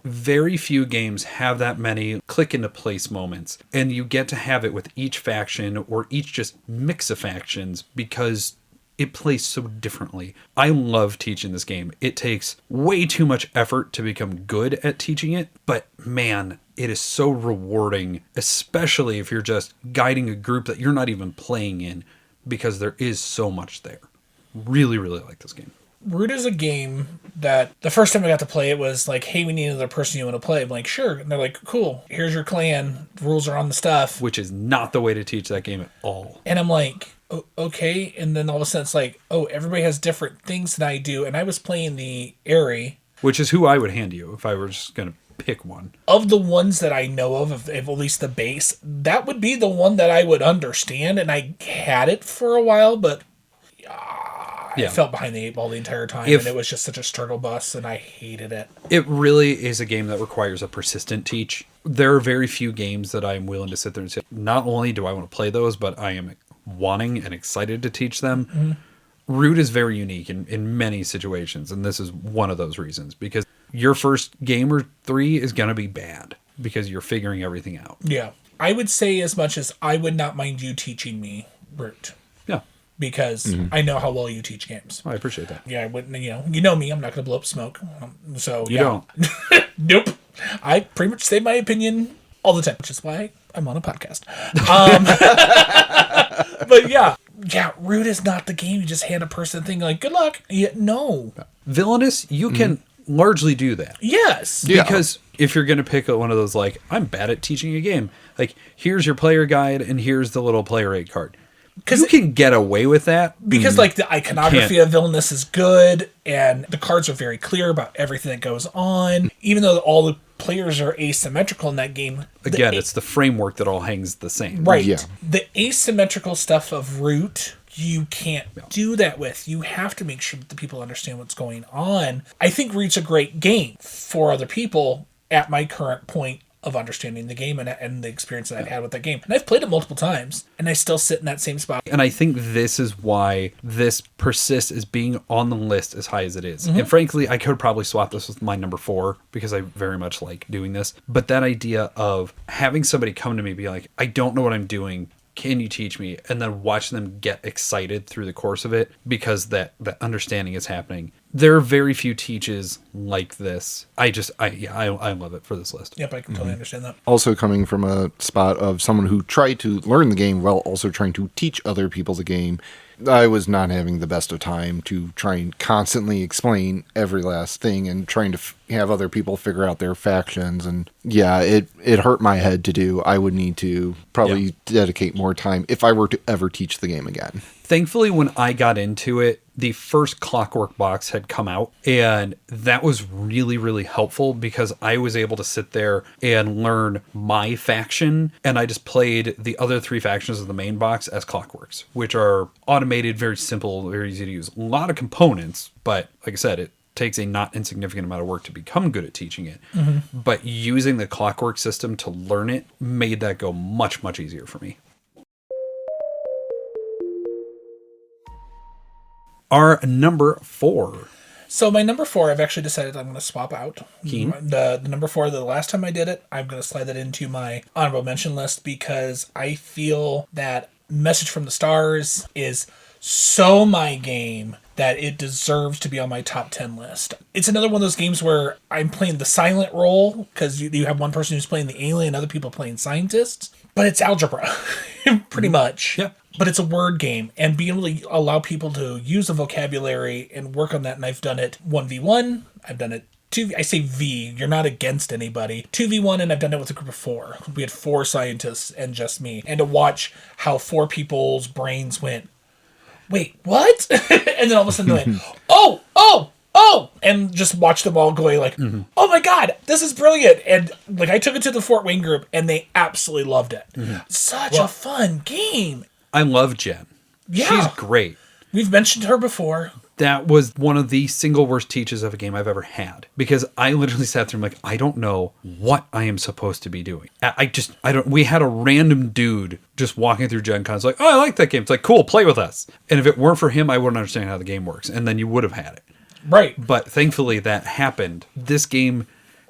Very few games have that many click into place moments. And you get to have it with each faction or each just mix of factions because it plays so differently. I love teaching this game. It takes way too much effort to become good at teaching it, but man, it is so rewarding, especially if you're just guiding a group that you're not even playing in, because there is so much there. Really, really like this game. Root is a game that the first time I got to play it was like, hey, we need another person you want to play. I'm like, sure. And they're like, cool, here's your clan. The rules are on the stuff. Which is not the way to teach that game at all. And I'm like, okay. And then all of a sudden it's like, oh, everybody has different things than I do. And I was playing the Erik. Which is who I would hand you if I were just going to pick one. Of the ones that I know of at least the base, that would be the one that I would understand. And I had it for a while, but I felt behind the 8 ball the entire time. And it was just such a struggle bus, and I hated it. It really is a game that requires a persistent teach. There are very few games that I'm willing to sit there and say, not only do I want to play those, but I am wanting and excited to teach them. Mm-hmm. Root is very unique in many situations, and this is one of those reasons, because your first game or 3 is going to be bad because you're figuring everything out. Yeah. I would say as much as I would not mind you teaching me Root. Yeah. Because I know how well you teach games. I appreciate that. Yeah, I wouldn't, you know me, I'm not going to blow up smoke. So you don't. Nope. I pretty much say my opinion all the time, which is why I'm on a podcast. But yeah, Root is not the game. You just hand a person a thing like, good luck. Yeah, no. Villainous, you can largely do that. Yes. Yeah. Because if you're going to pick one of those, like, I'm bad at teaching a game. Like, here's your player guide and here's the little player aid card. You can get away with that. Because, like, the iconography of Villainous is good, and the cards are very clear about everything that goes on. Even though all the players are asymmetrical in that game. Again, it's the framework that all hangs the same. Right. Yeah. The asymmetrical stuff of Root, you can't do that with. You have to make sure that the people understand what's going on. I think Root's a great game for other people at my current point of understanding the game and the experience that I've had with that game. And I've played it multiple times, and I still sit in that same spot. And I think this is why this persists as being on the list as high as it is. And frankly, I could probably swap this with my number 4 because I very much like doing this. But that idea of having somebody come to me and be like, I don't know what I'm doing. Can you teach me? And then watch them get excited through the course of it because that understanding is happening. There are very few teaches like this. I love it for this list. Yep, I can totally understand that. Also coming from a spot of someone who tried to learn the game while also trying to teach other people the game, I was not having the best of time to try and constantly explain every last thing and trying to have other people figure out their factions. And yeah, it hurt my head to do. I would need to probably dedicate more time if I were to ever teach the game again. Thankfully, when I got into it, the first Clockwork box had come out, and that was really, really helpful because I was able to sit there and learn my faction, and I just played the other 3 factions of the main box as Clockworks, which are automated, very simple, very easy to use. A lot of components, but like I said, it takes a not insignificant amount of work to become good at teaching it. But using the Clockwork system to learn it made that go much, much easier for me. Our number 4. So my number 4, I've actually decided I'm going to swap out. Keen. The number 4, the last time I did it, I'm going to slide that into my honorable mention list because I feel that Message from the Stars is so my game that it deserves to be on my top 10 list. It's another one of those games where I'm playing the silent role because you have one person who's playing the alien, other people playing scientists, but it's algebra, pretty much. Yeah. But it's a word game, and being able to allow people to use the vocabulary and work on that, and I've done it 1v1, I've done it I say V, you're not against anybody. 2v1, and I've done it with a group of 4. We had 4 scientists and just me. And to watch how 4 people's brains went, wait, what? And then all of a sudden they went, oh! And just watch them all going like, oh my God, this is brilliant. And like I took it to the Fort Wayne group and they absolutely loved it. Such a fun game. I love Jen. Yeah. She's great. We've mentioned her before. That was one of the single worst teaches of a game I've ever had. Because I literally sat there and like, I don't know what I am supposed to be doing. I don't, we had a random dude just walking through Gen Con. It's like, oh, I like that game. It's like, cool, play with us. And if it weren't for him, I wouldn't understand how the game works. And then you would have had it. Right. But thankfully that happened. This game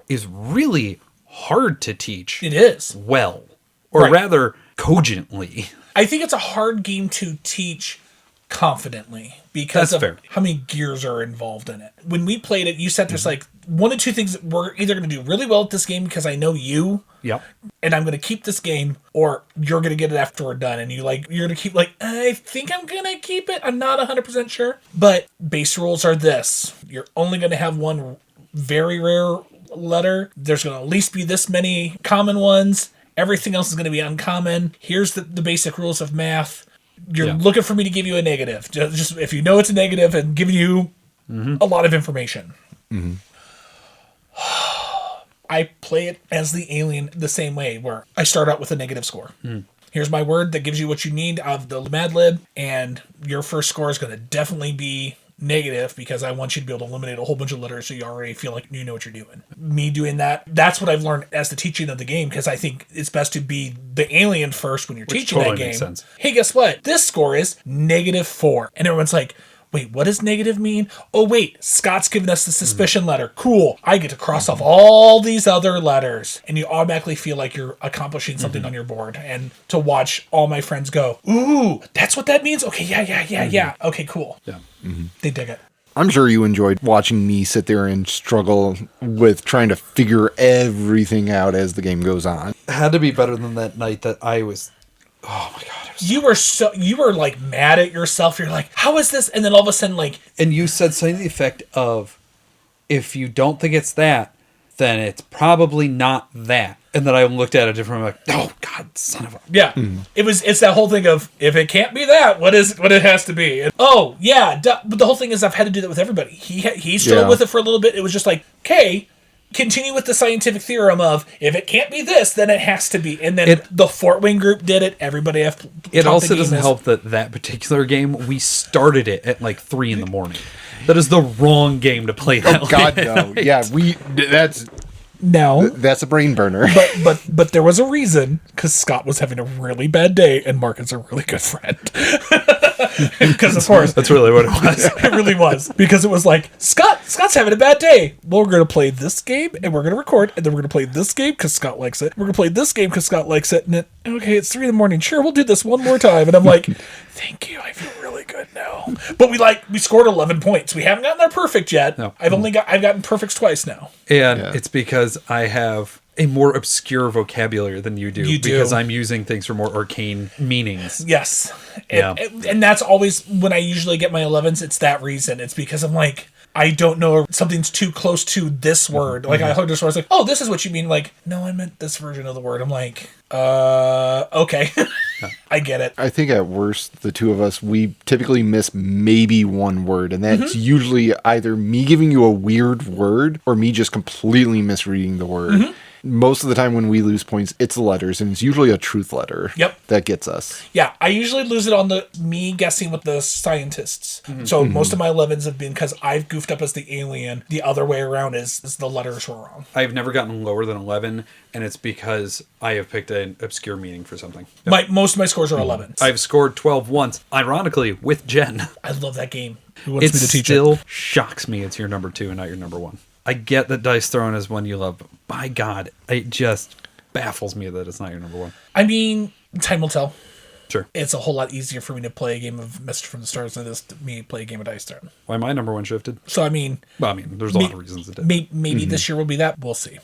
is really hard to teach. It is. Well. Or rather, cogently. I think it's a hard game to teach confidently because of how many gears are involved in it. When we played it, you said there's like one of two things. We're either going to do really well at this game because I know you, and I'm going to keep this game, or you're going to get it after we're done, and you're going to keep like, I think I'm going to keep it. I'm not 100% sure, but base rules are this: you're only going to have one very rare letter. There's going to at least be this many common ones. Everything else is going to be uncommon. Here's the basic rules of math. You're looking for me to give you a negative. Just if you know it's a negative and giving you a lot of information. I play it as the alien the same way, where I start out with a negative score. Here's my word that gives you what you need out of the Mad Lib, and your first score is going to definitely be negative because I want you to be able to eliminate a whole bunch of letters so you already feel like you know what you're doing. Me doing that's what I've learned as the teaching of the game, because I think it's best to be the alien first when you're teaching that game. Makes sense. Hey, guess what? This score is -4. And everyone's like, wait, what does negative mean? Oh, wait, Scott's giving us the suspicion letter. Cool. I get to cross off all these other letters. And you automatically feel like you're accomplishing something on your board. And to watch all my friends go, ooh, that's what that means? Okay, yeah. Okay, cool. Yeah. They dig it. I'm sure you enjoyed watching me sit there and struggle with trying to figure everything out as the game goes on. It had to be better than that night that I was... Oh my God. You were like mad at yourself. You're like, how is this? And then all of a sudden, like, and you said something to the effect of, if you don't think it's that, then it's probably not that. And then I looked at it differently. I'm like, oh God, son of a... Yeah. It's that whole thing of, if it can't be that, what it has to be? And, oh yeah. But the whole thing is I've had to do that with everybody. He struggled with it for a little bit. It was just like, okay, continue with the scientific theorem of, if it can't be this, then it has to be. And then the Fort Wayne group did it. Everybody it also doesn't help that particular game, we started it at like 3 a.m. That is the wrong game to play that. Oh God, no. Yeah, that's a brain burner. But there was a reason, because Scott was having a really bad day and Mark is a really good friend. Because of course that's really what it was. It really was, because it was like, Scott's having a bad day. Well, we're gonna play this game and we're gonna record, and then we're gonna play this game because Scott likes it. We're gonna play this game because Scott likes it. And then, okay, it's 3 a.m. Sure, we'll do this one more time. And I'm like, thank you. I feel really good now. But we scored 11 points. We haven't gotten there perfect yet. No. I've gotten perfects twice now. And it's because I have a more obscure vocabulary than you do. Because I'm using things for more arcane meanings. Yes. And that's always, when I usually get my 11s, it's that reason. It's because I'm like, I don't know if something's too close to this word. Like I heard this word, I was like, oh, this is what you mean. Like, no, I meant this version of the word. I'm like, okay. I get it. I think at worst, the two of us, we typically miss maybe one word. And that's usually either me giving you a weird word or me just completely misreading the word. Most of the time when we lose points, it's the letters, and it's usually a truth letter that gets us. Yeah, I usually lose it on me guessing with the scientists. So most of my 11s have been because I've goofed up as the alien. The other way around is the letters were wrong. I've never gotten lower than 11, and it's because I have picked an obscure meaning for something. Most of my scores are 11s. I've scored 12 once, ironically, with Jen. I love that game. It still shocks me it's your number 2 and not your number 1. I get that Dice Throne is one you love, but by God, it just baffles me that it's not your number 1. I mean, time will tell. Sure. It's a whole lot easier for me to play a game of Message from the Stars than it is to me play a game of Dice Throne. Why my number 1 shifted? So, I mean... Well, there's a lot of reasons it did. Maybe this year will be that. We'll see.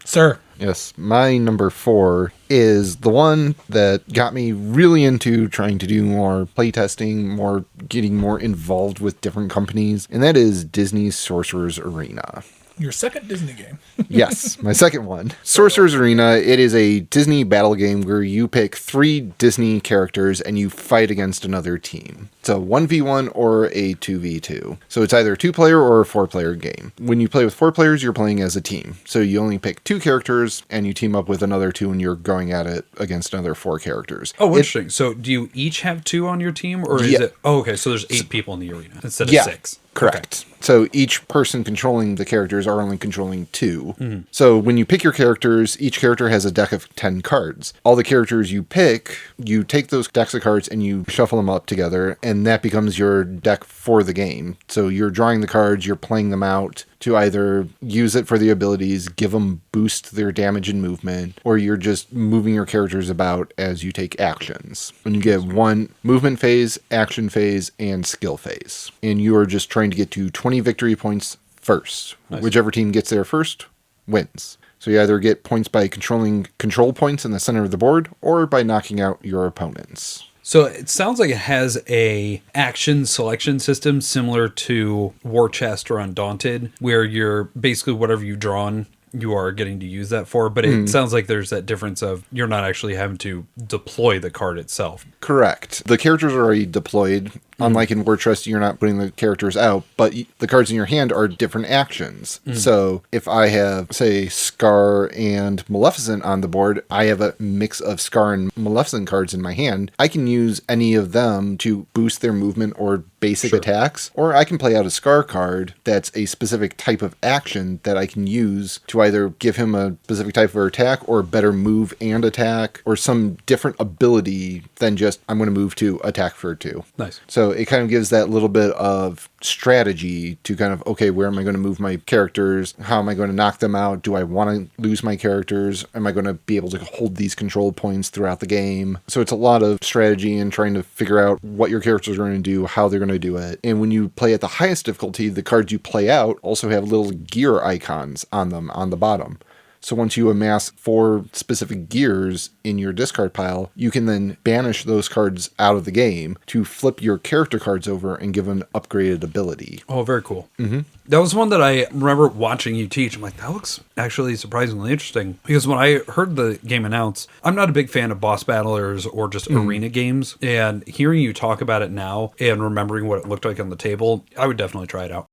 Sir. Yes, my number 4 is the one that got me really into trying to do more playtesting, getting more involved with different companies, and that is Disney's Sorcerer's Arena. Your second Disney game. Yes, my second one. Sorcerer's Arena. It is a Disney battle game where you pick 3 Disney characters and you fight against another team. It's a 1v1 or a 2v2. So it's either a 2-player or a 4-player game. When you play with 4 players, you're playing as a team. So you only pick 2 characters and you team up with another 2 and you're going at it against another 4 characters. Oh, interesting. So do you each have 2 on your team, or is it... Oh, okay, so there's 8 people in the arena instead of 6. Correct. Okay. So each person controlling the characters are only controlling 2. Mm-hmm. So when you pick your characters, each character has a deck of 10 cards. All the characters you pick, you take those decks of cards and you shuffle them up together, and that becomes your deck for the game. So you're drawing the cards, you're playing them out to either use it for the abilities, give them boost their damage and movement, or you're just moving your characters about as you take actions. And you get 1 movement phase, action phase, and skill phase. And you are just trying to get to 20 victory points first. Nice. Whichever team gets there first wins. So you either get points by controlling control points in the center of the board, or by knocking out your opponents. So it sounds like it has a action selection system similar to War Chest or Undaunted, where you're basically whatever you draw on, you are getting to use that for. But it sounds like there's that difference of you're not actually having to deploy the card itself. Correct. The characters are already deployed. Unlike in War Chest, you're not putting the characters out, but the cards in your hand are different actions. So if I have, say, Scar and Maleficent on the board, I have a mix of Scar and Maleficent cards in my hand. I can use any of them to boost their movement or basic attacks, or I can play out a Scar card that's a specific type of action that I can use to either give him a specific type of attack or better move and attack, or some different ability than just, I'm going to move to attack for 2. Nice. So it kind of gives that little bit of strategy to kind of, okay, where am I going to move my characters? How am I going to knock them out? Do I want to lose my characters? Am I going to be able to hold these control points throughout the game? So it's a lot of strategy and trying to figure out what your characters are going to do, how they're going to do it. And when you play at the highest difficulty, the cards you play out also have little gear icons on them on the bottom. So once you amass 4 specific gears in your discard pile, you can then banish those cards out of the game to flip your character cards over and give them upgraded ability. Oh, very cool. Mm-hmm. That was one that I remember watching you teach. I'm like, that looks actually surprisingly interesting. Because when I heard the game announced, I'm not a big fan of boss battlers or just arena games. And hearing you talk about it now and remembering what it looked like on the table, I would definitely try it out.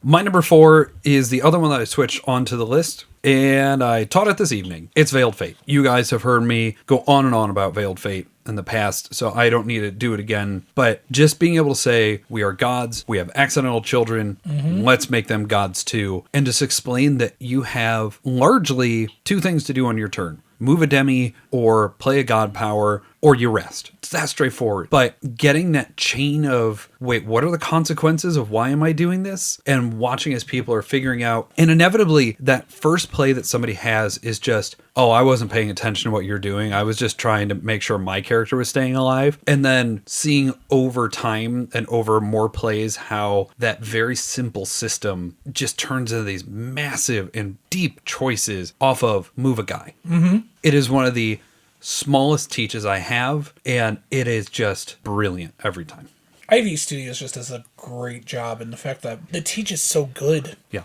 My number 4 is the other one that I switched onto the list, and I taught it this evening. It's Veiled Fate. You guys have heard me go on and on about Veiled Fate in the past, so I don't need to do it again. But just being able to say, we are gods, we have accidental children, let's make them gods too. And just explain that you have largely 2 things to do on your turn. Move a demi, or play a god power, or you rest. It's that straightforward. But getting that chain of, wait, what are the consequences of why am I doing this? And watching as people are figuring out. And inevitably, that first play that somebody has is just, oh, I wasn't paying attention to what you're doing. I was just trying to make sure my character was staying alive. And then seeing over time and over more plays how that very simple system just turns into these massive and deep choices off of move a guy. It is one of the smallest teaches I have, and it is just brilliant every time. Ivy Studios just does a great job in the fact that the teach is so good. Yeah.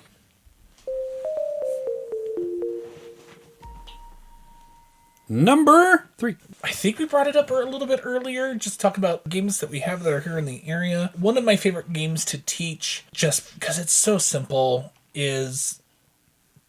Number 3. I think we brought it up a little bit earlier, just talk about games that we have that are here in the area. One of my favorite games to teach, just because it's so simple, is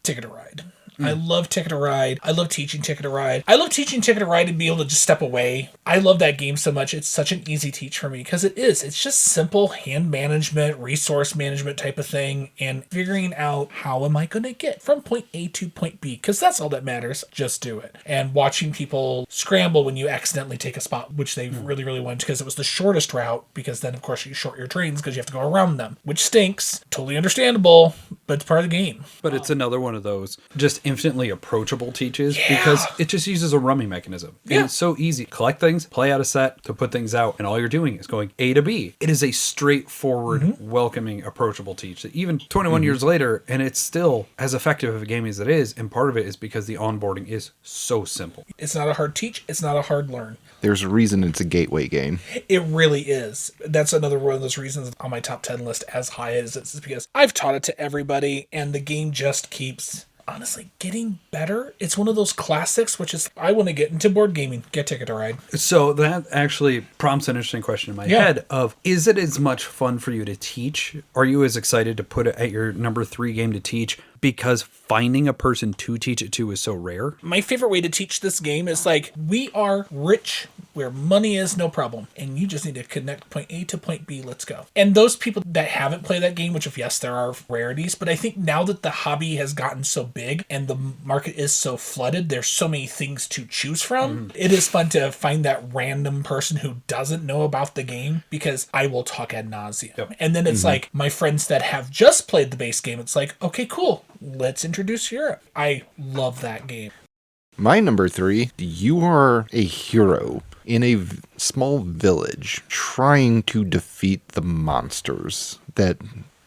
Ticket to Ride. I love Ticket to Ride. I love teaching Ticket to Ride. I love teaching Ticket to Ride and be able to just step away. I love that game so much. It's such an easy teach for me because it is. It's just simple hand management, resource management type of thing, and figuring out how am I going to get from point A to point B, because that's all that matters. Just do it. And watching people scramble when you accidentally take a spot, which they really, really wanted because it was the shortest route, because then, of course, you short your trains because you have to go around them, which stinks. Totally understandable, but it's part of the game. But it's another one of those. Just infinitely approachable teaches because it just uses a rummy mechanism. And it's so easy. Collect things, play out a set to put things out, and all you're doing is going A to B. It is a straightforward, welcoming, approachable teach that even 21 years later, and it's still as effective of a game as it is, and part of it is because the onboarding is so simple. It's not a hard teach, it's not a hard learn. There's a reason it's a gateway game. It really is. That's another one of those reasons on my top 10 list as high as it's because I've taught it to everybody, and the game just keeps, honestly, getting better. It's one of those classics, which is, I want to get into board gaming. Get Ticket to Ride. So that actually prompts an interesting question in my head of, is it as much fun for you to teach? Are you as excited to put it at your number 3 game to teach because finding a person to teach it to is so rare? My favorite way to teach this game is like, we are rich where money is no problem, and you just need to connect point A to point B, let's go. And those people that haven't played that game, which, if yes, there are rarities, but I think now that the hobby has gotten so big and the market is so flooded, there's so many things to choose from. It is fun to find that random person who doesn't know about the game, because I will talk ad nauseum. And then it's like, my friends that have just played the base game, it's like, okay, cool, let's introduce Europe. I love that game. My number 3, you are a hero in a small village trying to defeat the monsters that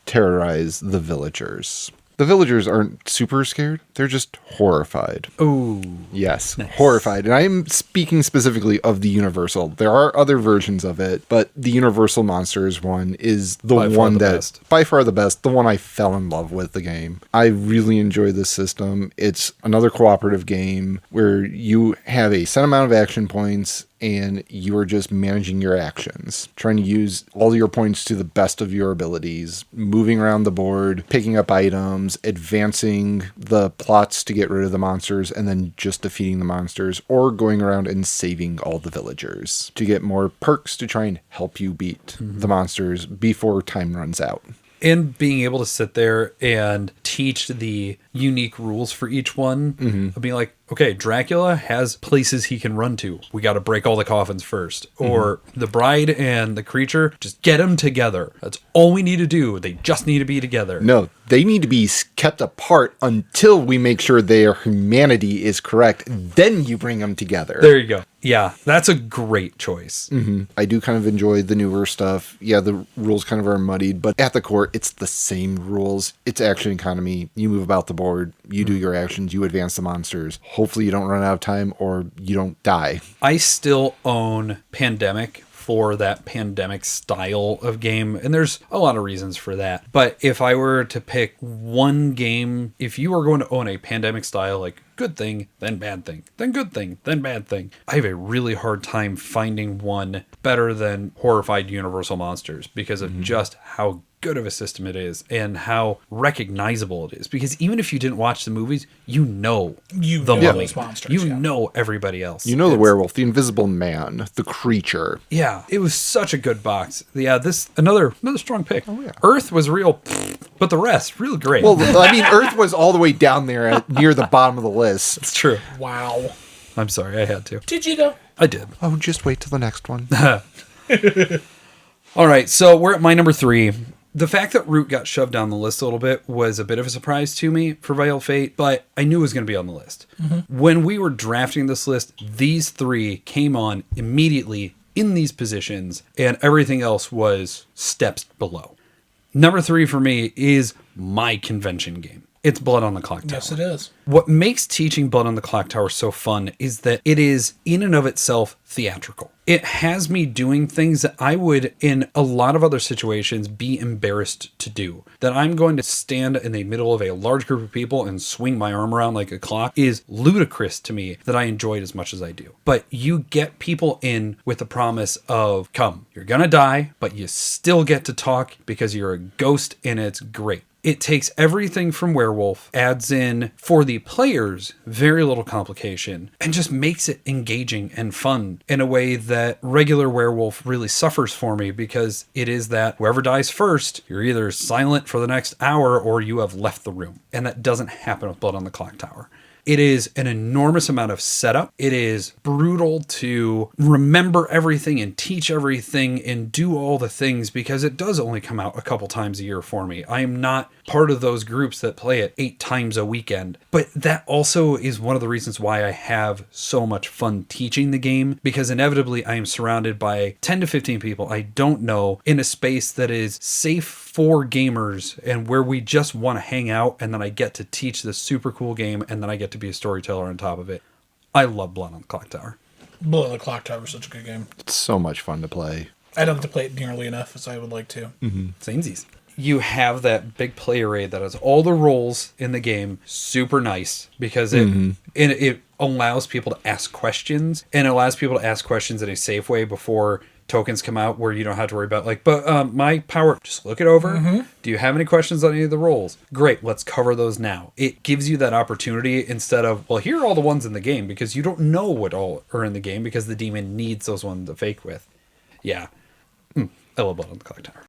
terrorize the villagers. The villagers aren't super scared. They're just horrified. Oh, yes, nice. Horrified. And I'm speaking specifically of the Universal. There are other versions of it, but the Universal Monsters one is the one that, by far the best, the one I fell in love with the game. I really enjoy this system. It's another cooperative game where you have a set amount of action points and you are just managing your actions, trying to use all your points to the best of your abilities, moving around the board, picking up items, advancing the plots to get rid of the monsters, and then just defeating the monsters, or going around and saving all the villagers to get more perks to try and help you beat the monsters before time runs out. And being able to sit there and teach the unique rules for each one, of being like, okay, Dracula has places he can run to. We got to break all the coffins first. Or the bride and the creature, just get them together. That's all we need to do. They just need to be together. No, they need to be kept apart until we make sure their humanity is correct. Then you bring them together. There you go. Yeah, that's a great choice. I do kind of enjoy the newer stuff. Yeah, the rules kind of are muddied, but at the core, it's the same rules. It's action economy. You move about the board, you do your actions, you advance the monsters. Hopefully you don't run out of time or you don't die. I still own Pandemic for that Pandemic style of game, and there's a lot of reasons for that. But if I were to pick one game, if you are going to own a Pandemic style, like good thing, then bad thing, then good thing, then bad thing, I have a really hard time finding one better than Horrified Universal Monsters because of just how good of a system it is and how recognizable it is. Because even if you didn't watch the movies, you know the mummy, those monsters. you know everybody else. You know the werewolf, the invisible man, the creature. Yeah, it was such a good box. Yeah, this another strong pick. Oh, yeah. Earth was real, but the rest real great. Well, I mean, Earth was all the way down there near the bottom of the list. it's true. Wow. I'm sorry, I had to. Did you though? I did. Oh, just wait till the next one. All right, so we're at my number 3. The fact that Root got shoved down the list a little bit was a bit of a surprise to me for Vital Fate, but I knew it was going to be on the list. When we were drafting this list, these 3 came on immediately in these positions, and everything else was steps below. Number 3 for me is my convention game. It's Blood on the Clock Tower. Yes, it is. What makes teaching Blood on the Clock Tower so fun is that it is, in and of itself, theatrical. It has me doing things that I would, in a lot of other situations, be embarrassed to do. That I'm going to stand in the middle of a large group of people and swing my arm around like a clock is ludicrous to me that I enjoy it as much as I do. But you get people in with the promise of, come, you're gonna die, but you still get to talk because you're a ghost and it's great. It takes everything from Werewolf, adds in, for the players, very little complication, and just makes it engaging and fun in a way that regular Werewolf really suffers for me, because it is that whoever dies first, you're either silent for the next hour or you have left the room. And that doesn't happen with Blood on the Clock Tower. It is an enormous amount of setup. It is brutal to remember everything and teach everything and do all the things because it does only come out a couple times a year for me. I am not part of those groups that play it 8 times a weekend. But that also is one of the reasons why I have so much fun teaching the game, because inevitably I am surrounded by 10 to 15 people I don't know in a space that is safe for gamers and where we just want to hang out, and then I get to teach this super cool game and then I get to be a storyteller on top of it. I love Blood on the Clock Tower. Blood on the Clock Tower is such a good game. It's so much fun to play. I don't have to play it nearly enough as I would like to. Samesies. You have that big play array that has all the roles in the game. Super nice because it allows people to ask questions, and it allows people to ask questions in a safe way before tokens come out where you don't have to worry about my power, just look it over. Do you have any questions on any of the roles? Great, let's cover those now. It gives you that opportunity instead of, well, here are all the ones in the game, because you don't know what all are in the game because the demon needs those ones to fake with. Yeah. I love Blood on the Clock Tower.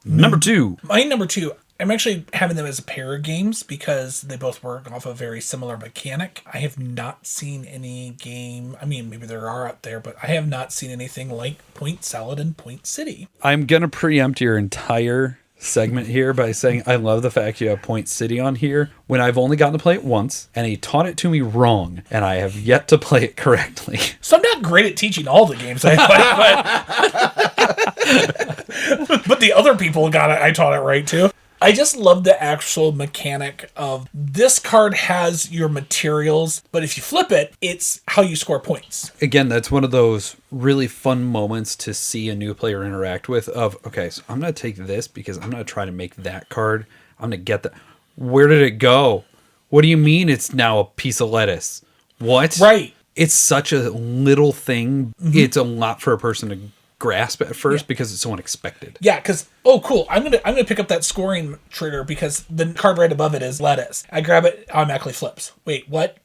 Number 2. My number 2, I'm actually having them as a pair of games because they both work off a very similar mechanic. I have not seen any game, I mean, maybe there are out there, but I have not seen anything like Point Salad and Point City. I'm going to preempt your entire segment here by saying I love the fact you have Point City on here when I've only gotten to play it once, and he taught it to me wrong, and I have yet to play it correctly. So I'm not great at teaching all the games I play, but the other people got it. I taught it right too. I just love the actual mechanic of this card has your materials, but if you flip it, it's how you score points. Again, that's one of those really fun moments to see a new player interact with of, okay, so I'm going to take this because I'm going to try to make that card. I'm going to get that. Where did it go? What do you mean it's now a piece of lettuce? What? Right. It's such a little thing. It's a lot for a person to grasp at first because it's so unexpected. Yeah, because cool, I'm gonna pick up that scoring trigger because the card right above it is lettuce. I grab it, automatically flips. Wait, what?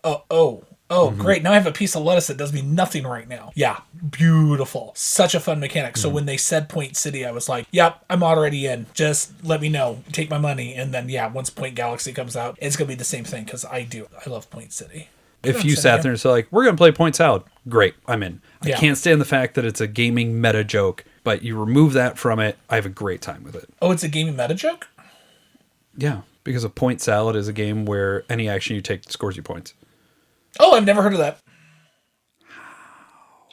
Great, now I have a piece of lettuce that does me nothing right now. Yeah, beautiful. Such a fun mechanic. So when they said Point City, I was like, yep, I'm already in. Just let me know, take my money, and then once Point Galaxy comes out, it's gonna be the same thing because I love Point City. If you sat there and said, like, we're going to play Point Salad, great, I'm in. I can't stand the fact that it's a gaming meta joke, but you remove that from it, I have a great time with it. Oh, it's a gaming meta joke? Yeah, because a Point Salad is a game where any action you take scores you points. Oh, I've never heard of that.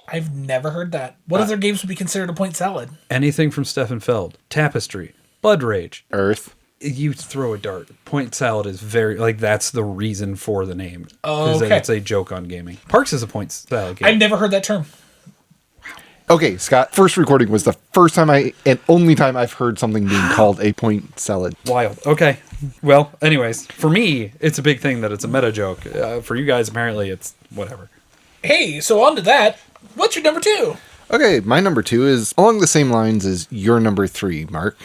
I've never heard that. What other games would be considered a Point Salad? Anything from Stefan Feld, Tapestry, Blood Rage. Earth. You throw a dart. Point Salad is very, that's the reason for the name. Oh, okay. That it's a joke on gaming. Parks is a Point Salad game. I've never heard that term. Okay, Scott, first recording was the first time and only time I've heard something being called a point salad. Wild. Okay. Well, anyways, for me, it's a big thing that it's a meta joke. For you guys, apparently, it's whatever. Hey, so on to that. What's your number 2? Okay, my number 2 is along the same lines as your number 3, Mark.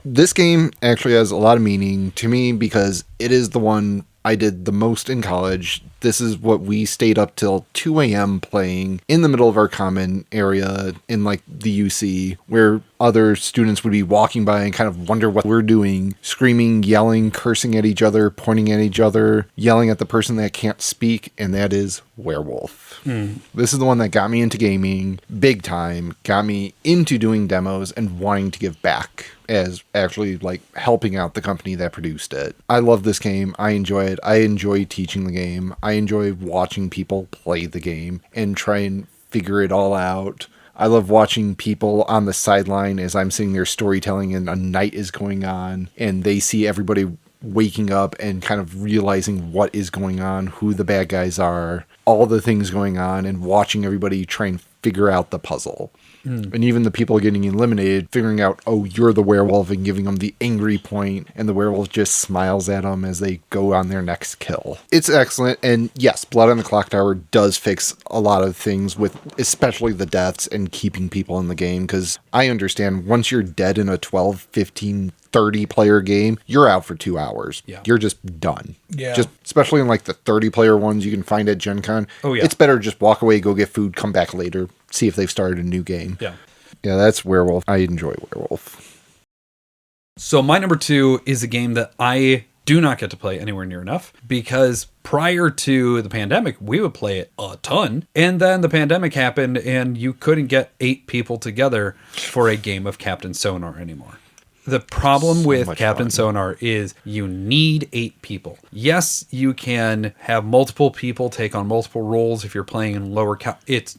This game actually has a lot of meaning to me because it is the one I did the most in college. This is what we stayed up till 2 a.m. playing in the middle of our common area in the UC, where other students would be walking by and kind of wonder what we're doing, screaming, yelling, cursing at each other, pointing at each other, yelling at the person that can't speak, and that is Werewolf. This is the one that got me into gaming big time, got me into doing demos and wanting to give back as actually helping out the company that produced it. I love this game. I enjoy it. I enjoy teaching the game. I enjoy watching people play the game and try and figure it all out. I love watching people on the sideline as I'm sitting there storytelling and a night is going on and they see everybody waking up and kind of realizing what is going on, who the bad guys are, all the things going on, and watching everybody try and figure out the puzzle. And even the people getting eliminated, figuring out, oh, you're the werewolf, and giving them the angry point, and the werewolf just smiles at them as they go on their next kill. It's excellent, and yes, Blood on the Clock Tower does fix a lot of things with especially the deaths and keeping people in the game, because I understand once you're dead in a 12, 15, 30 player game, you're out for 2 hours. Yeah. You're just done. Yeah. Just especially in the 30 player ones you can find at Gen Con. Oh, yeah. It's better to just walk away, go get food, come back later, see if they've started a new game. Yeah. Yeah, that's Werewolf. I enjoy Werewolf. So my number 2 is a game that I do not get to play anywhere near enough, because prior to the pandemic, we would play it a ton. And then the pandemic happened and you couldn't get 8 people together for a game of Captain Sonar anymore. The problem with Captain Sonar is you need 8 people. Yes, you can have multiple people take on multiple roles if you're playing in lower it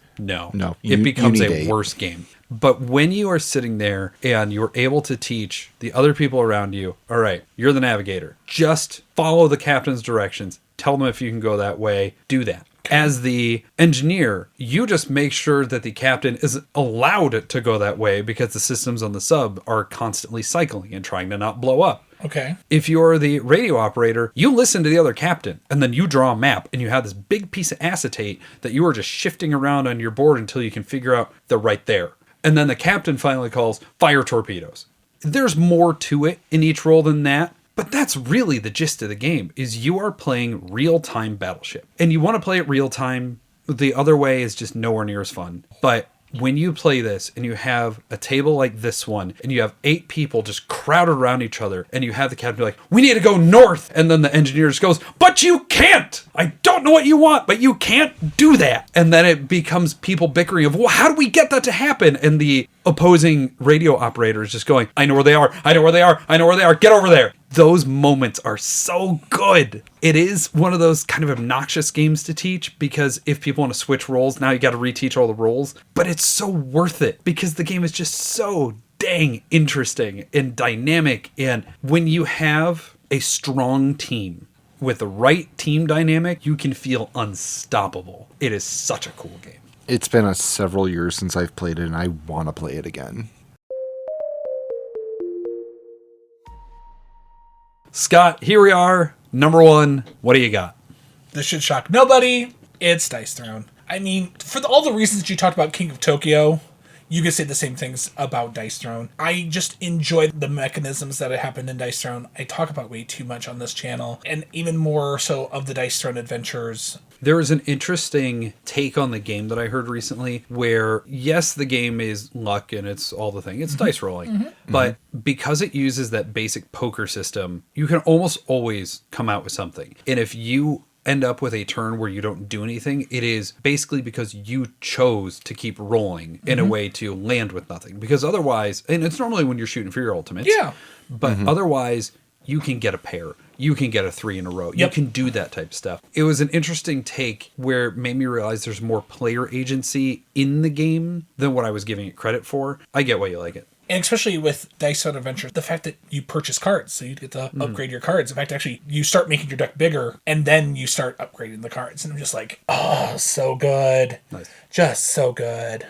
becomes a worse game. But when you are sitting there and you're able to teach the other people around you, all right, you're the navigator. Just follow the captain's directions. Tell them if you can go that way. Do that. As the engineer, you just make sure that the captain is allowed to go that way, because the systems on the sub are constantly cycling and trying to not blow up. Okay. If you're the radio operator, you listen to the other captain, and then you draw a map, and you have this big piece of acetate that you are just shifting around on your board until you can figure out they're right there. And then the captain finally calls, fire torpedoes. There's more to it in each role than that. But that's really the gist of the game, is you are playing real-time Battleship. And you want to play it real-time. The other way is just nowhere near as fun. But when you play this and you have a table like this one, and you have 8 people just crowded around each other, and you have the captain be like, we need to go north. And then the engineer just goes, but you can't. I don't know what you want, but you can't do that. And then it becomes people bickering of, well, how do we get that to happen? And the opposing radio operator is just going, I know where they are. I know where they are. I know where they are. Get over there. Those moments are so good. It is one of those kind of obnoxious games to teach, because if people want to switch roles, now you got to reteach all the roles. But it's so worth it, because the game is just so dang interesting and dynamic. And when you have a strong team with the right team dynamic, you can feel unstoppable. It is such a cool game. It's been several years since I've played it, and I want to play it again. Scott, here we are. Number 1. What do you got? This should shock nobody. It's Dice Throne. I mean, for all the reasons that you talked about King of Tokyo, you could say the same things about Dice Throne. I just enjoy the mechanisms that happen in Dice Throne. I talk about way too much on this channel, and even more so of the Dice Throne adventures. There was an interesting take on the game that I heard recently where, yes, the game is luck and it's all the thing. It's dice rolling. But because it uses that basic poker system, you can almost always come out with something. And if you end up with a turn where you don't do anything, it is basically because you chose to keep rolling in a way to land with nothing. Because otherwise, and it's normally when you're shooting for your ultimates. Yeah. But otherwise, you can get a pair. You can get a 3 in a row. Yep. You can do that type of stuff. It was an interesting take where it made me realize there's more player agency in the game than what I was giving it credit for. I get why you like it. And especially with Dice Throne Adventures, the fact that you purchase cards, so you get to upgrade your cards. In fact, actually, you start making your deck bigger, and then you start upgrading the cards. And I'm just like, oh, so good. Nice. Just so good.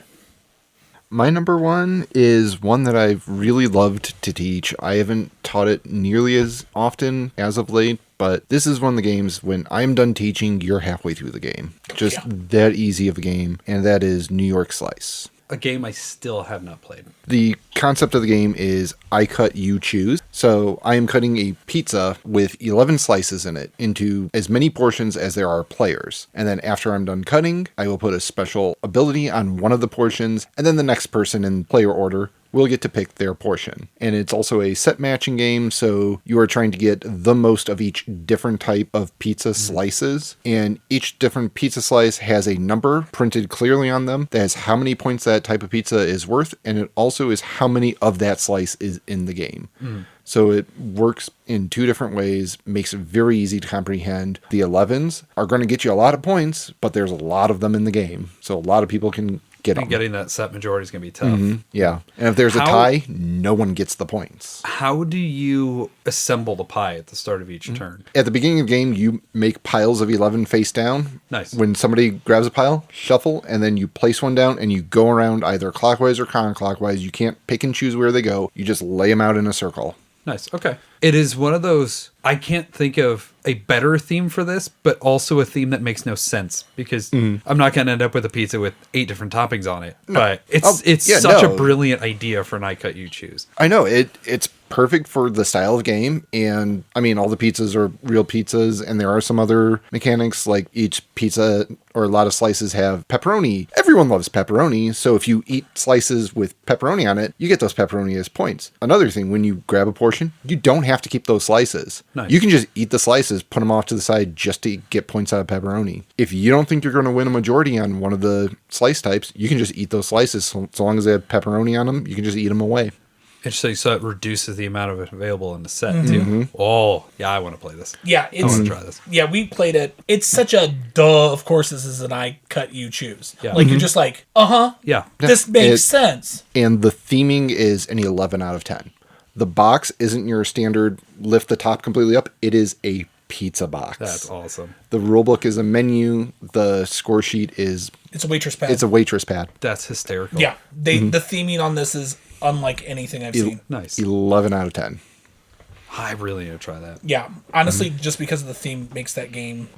My number 1 is one that I've really loved to teach. I haven't taught it nearly as often as of late, but this is one of the games when I'm done teaching, you're halfway through the game. Just that easy of a game, and that is New York Slice. A game I still have not played. The concept of the game is I cut, you choose. So I am cutting a pizza with 11 slices in it into as many portions as there are players. And then after I'm done cutting, I will put a special ability on one of the portions, and then the next person in player order will get to pick their portion. And it's also a set matching game, so you are trying to get the most of each different type of pizza slices. And each different pizza slice has a number printed clearly on them that has how many points that type of pizza is worth, and it also is how many of that slice is in the game. So it works in 2 different ways, makes it very easy to comprehend. The 11s are going to get you a lot of points, but there's a lot of them in the game. So a lot of people can get them. And getting that set majority is going to be tough. Yeah. And if there's a tie, no one gets the points. How do you assemble the pie at the start of each turn? At the beginning of the game, you make piles of 11 face down. Nice. When somebody grabs a pile, shuffle, and then you place one down, and you go around either clockwise or counterclockwise. You can't pick and choose where they go. You just lay them out in a circle. Nice. Okay. It is one of those, I can't think of a better theme for this, but also a theme that makes no sense because I'm not going to end up with a pizza with 8 different toppings on it. No. But it's such a brilliant idea for an I Cut You Choose. I know it's perfect for the style of game. And I mean, all the pizzas are real pizzas, and there are some other mechanics, like each pizza or a lot of slices have pepperoni. Everyone loves pepperoni. So if you eat slices with pepperoni on it, you get those pepperoni as points. Another thing, when you grab a portion, you don't have to keep those slices. Nice. You can just eat the slices, put them off to the side just to get points out of pepperoni. If you don't think you're going to win a majority on one of the slice types, you can just eat those slices. So long as they have pepperoni on them, you can just eat them away. Interesting. So it reduces the amount of it available in the set, too. Oh, yeah, I want to play this. Yeah, I want to try this. Yeah, we played it. It's such a duh, of course this is an I Cut You Choose. Yeah. Like, you're just like, Yeah. this makes sense. And the theming is an 11 out of 10. The box isn't your standard lift the top completely up. It is a pizza box. That's awesome. The rulebook is a menu. The score sheet is... It's a waitress pad. It's a waitress pad. That's hysterical. Yeah, the theming on this is unlike anything I've seen. Nice. 11 out of 10. I really need to try that. Yeah, honestly, just because of the theme makes that game.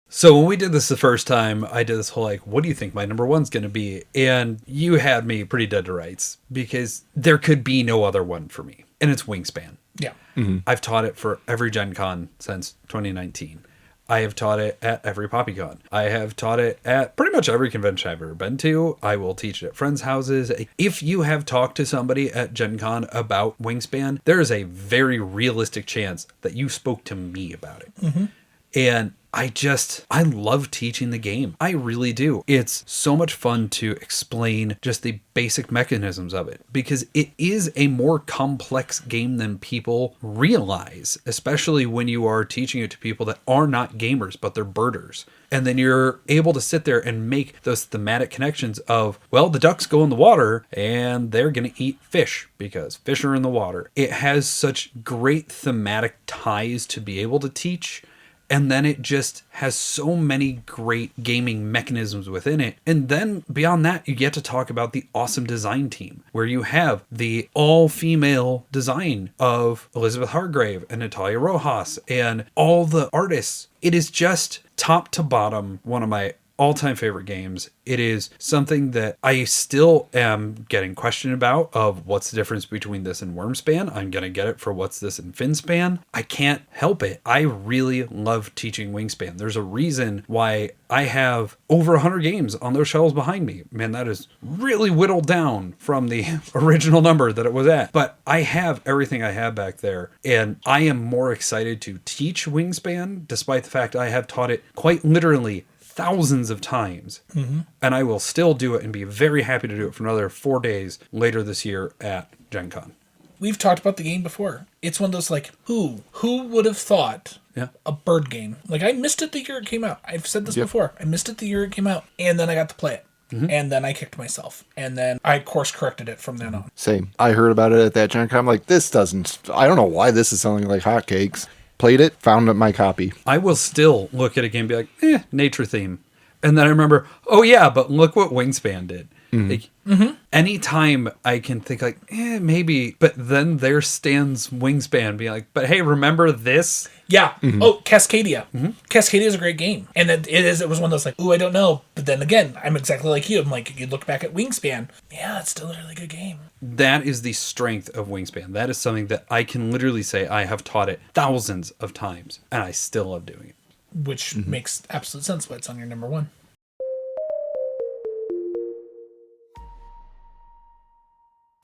So when we did this the first time, I did this whole like, what do you think my number one's going to be? And you had me pretty dead to rights because there could be no other one for me. And it's Wingspan. Yeah. I've taught it for every Gen Con since 2019. I have taught it at every PoppyCon. I have taught it at pretty much every convention I've ever been to. I will teach it at friends' houses. If you have talked to somebody at Gen Con about Wingspan, there is a very realistic chance that you spoke to me about it. And I love teaching the game. I really do. It's so much fun to explain just the basic mechanisms of it because it is a more complex game than people realize, especially when you are teaching it to people that are not gamers, but they're birders. And then you're able to sit there and make those thematic connections of, well, the ducks go in the water and they're going to eat fish because fish are in the water. It has such great thematic ties to be able to teach. And then it just has so many great gaming mechanisms within it. And then beyond that, you get to talk about the awesome design team, where you have the all-female design of Elizabeth Hargrave and Natalia Rojas and all the artists. It is just top to bottom one of my all-time favorite games. It is something that I still am getting questioned about of what's the difference between this and Wormspan. I'm going to get it for what's this and Finspan. I can't help it. I really love teaching Wingspan. There's a reason why I have over 100 games on those shelves behind me. Man, that is really whittled down from the original number that it was at. But I have everything I have back there. And I am more excited to teach Wingspan, despite the fact I have taught it quite literally thousands of times, and I will still do it and be very happy to do it for another 4 days later this year at Gen Con. We've talked about the game before. It's one of those like, who would have thought a bird game? Like, I missed it the year it came out. I've said this before. I missed it the year it came out, and then I got to play it. And then I kicked myself. And then I course corrected it from then on. Same. I heard about it at that Gen Con. I'm like, I don't know why this is selling like hotcakes. Played it, found my copy. I will still look at a game and be like, nature theme. And then I remember, oh yeah, but look what Wingspan did. Like, anytime I can think like, maybe, but then there stands Wingspan being like, but hey, remember this? Yeah. Oh, Cascadia. Cascadia is a great game. And it was one of those like, ooh, I don't know. But then again, I'm exactly like you. I'm like, you look back at Wingspan. Yeah, it's still a really good game. That is the strength of Wingspan. That is something that I can literally say I have taught it thousands of times, and I still love doing it. Which makes absolute sense why it's on your number one.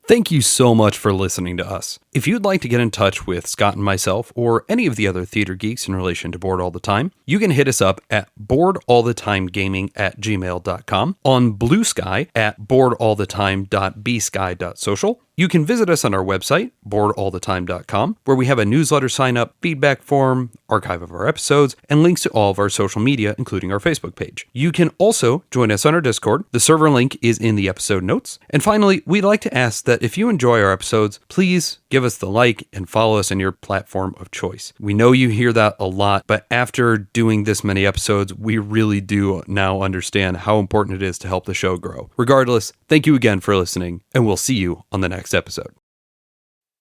Thank you so much for listening to us. If you'd like to get in touch with Scott and myself or any of the other theater geeks in relation to Board All the Time, you can hit us up at boardallthetimegaming@gmail.com, on Blue Sky at boardallthetime.bsky.social. You can visit us on our website, boardallthetime.com, where we have a newsletter sign-up, feedback form, archive of our episodes, and links to all of our social media, including our Facebook page. You can also join us on our Discord. The server link is in the episode notes. And finally, we'd like to ask that if you enjoy our episodes, please give us the like and follow us on your platform of choice. We know you hear that a lot, but after doing this many episodes, we really do now understand how important it is to help the show grow. Regardless, thank you again for listening, and we'll see you on the next episode.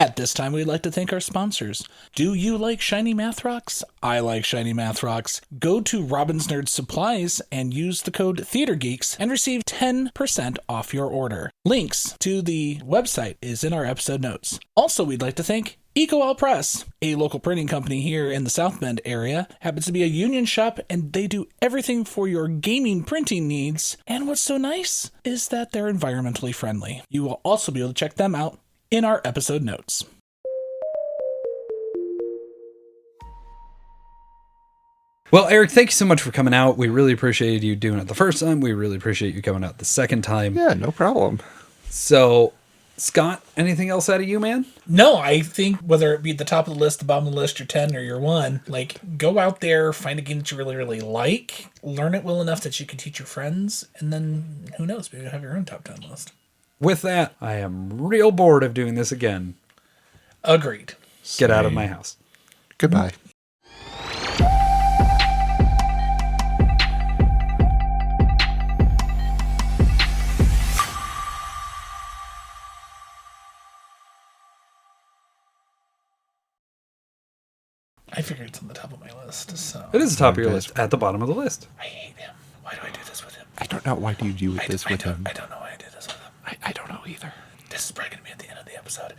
At this time, we'd like to thank our sponsors. Do you like shiny math rocks? I like shiny math rocks. Go to Robin's Nerd Supplies and use the code TheaterGeeks and receive 10% off your order. Links to the website is in our episode notes. Also, we'd like to thank EcoL Press, a local printing company here in the South Bend area. Happens to be a union shop, and they do everything for your gaming printing needs. And what's so nice is that they're environmentally friendly. You will also be able to check them out in our episode notes. Well, Eric, thank you so much for coming out. We really appreciated you doing it the first time. We really appreciate you coming out the second time. Yeah, no problem. So, Scott, anything else out of you, man? No, I think whether it be at the top of the list, the bottom of the list, your 10 or your 1, like, go out there, find a game that you really, really like, learn it well enough that you can teach your friends, and then, who knows, maybe you'll have your own top 10 list. With that, I am real bored of doing this again. Agreed. Get out of my house. Goodbye. I figured it's on the top of my list, so. It is the top of your list, at the bottom of the list. I hate him. Why do I do this with him? I don't know. Why do you do this with him? I don't know why I do this with him. I don't know either. This is probably going to be at the end of the episode.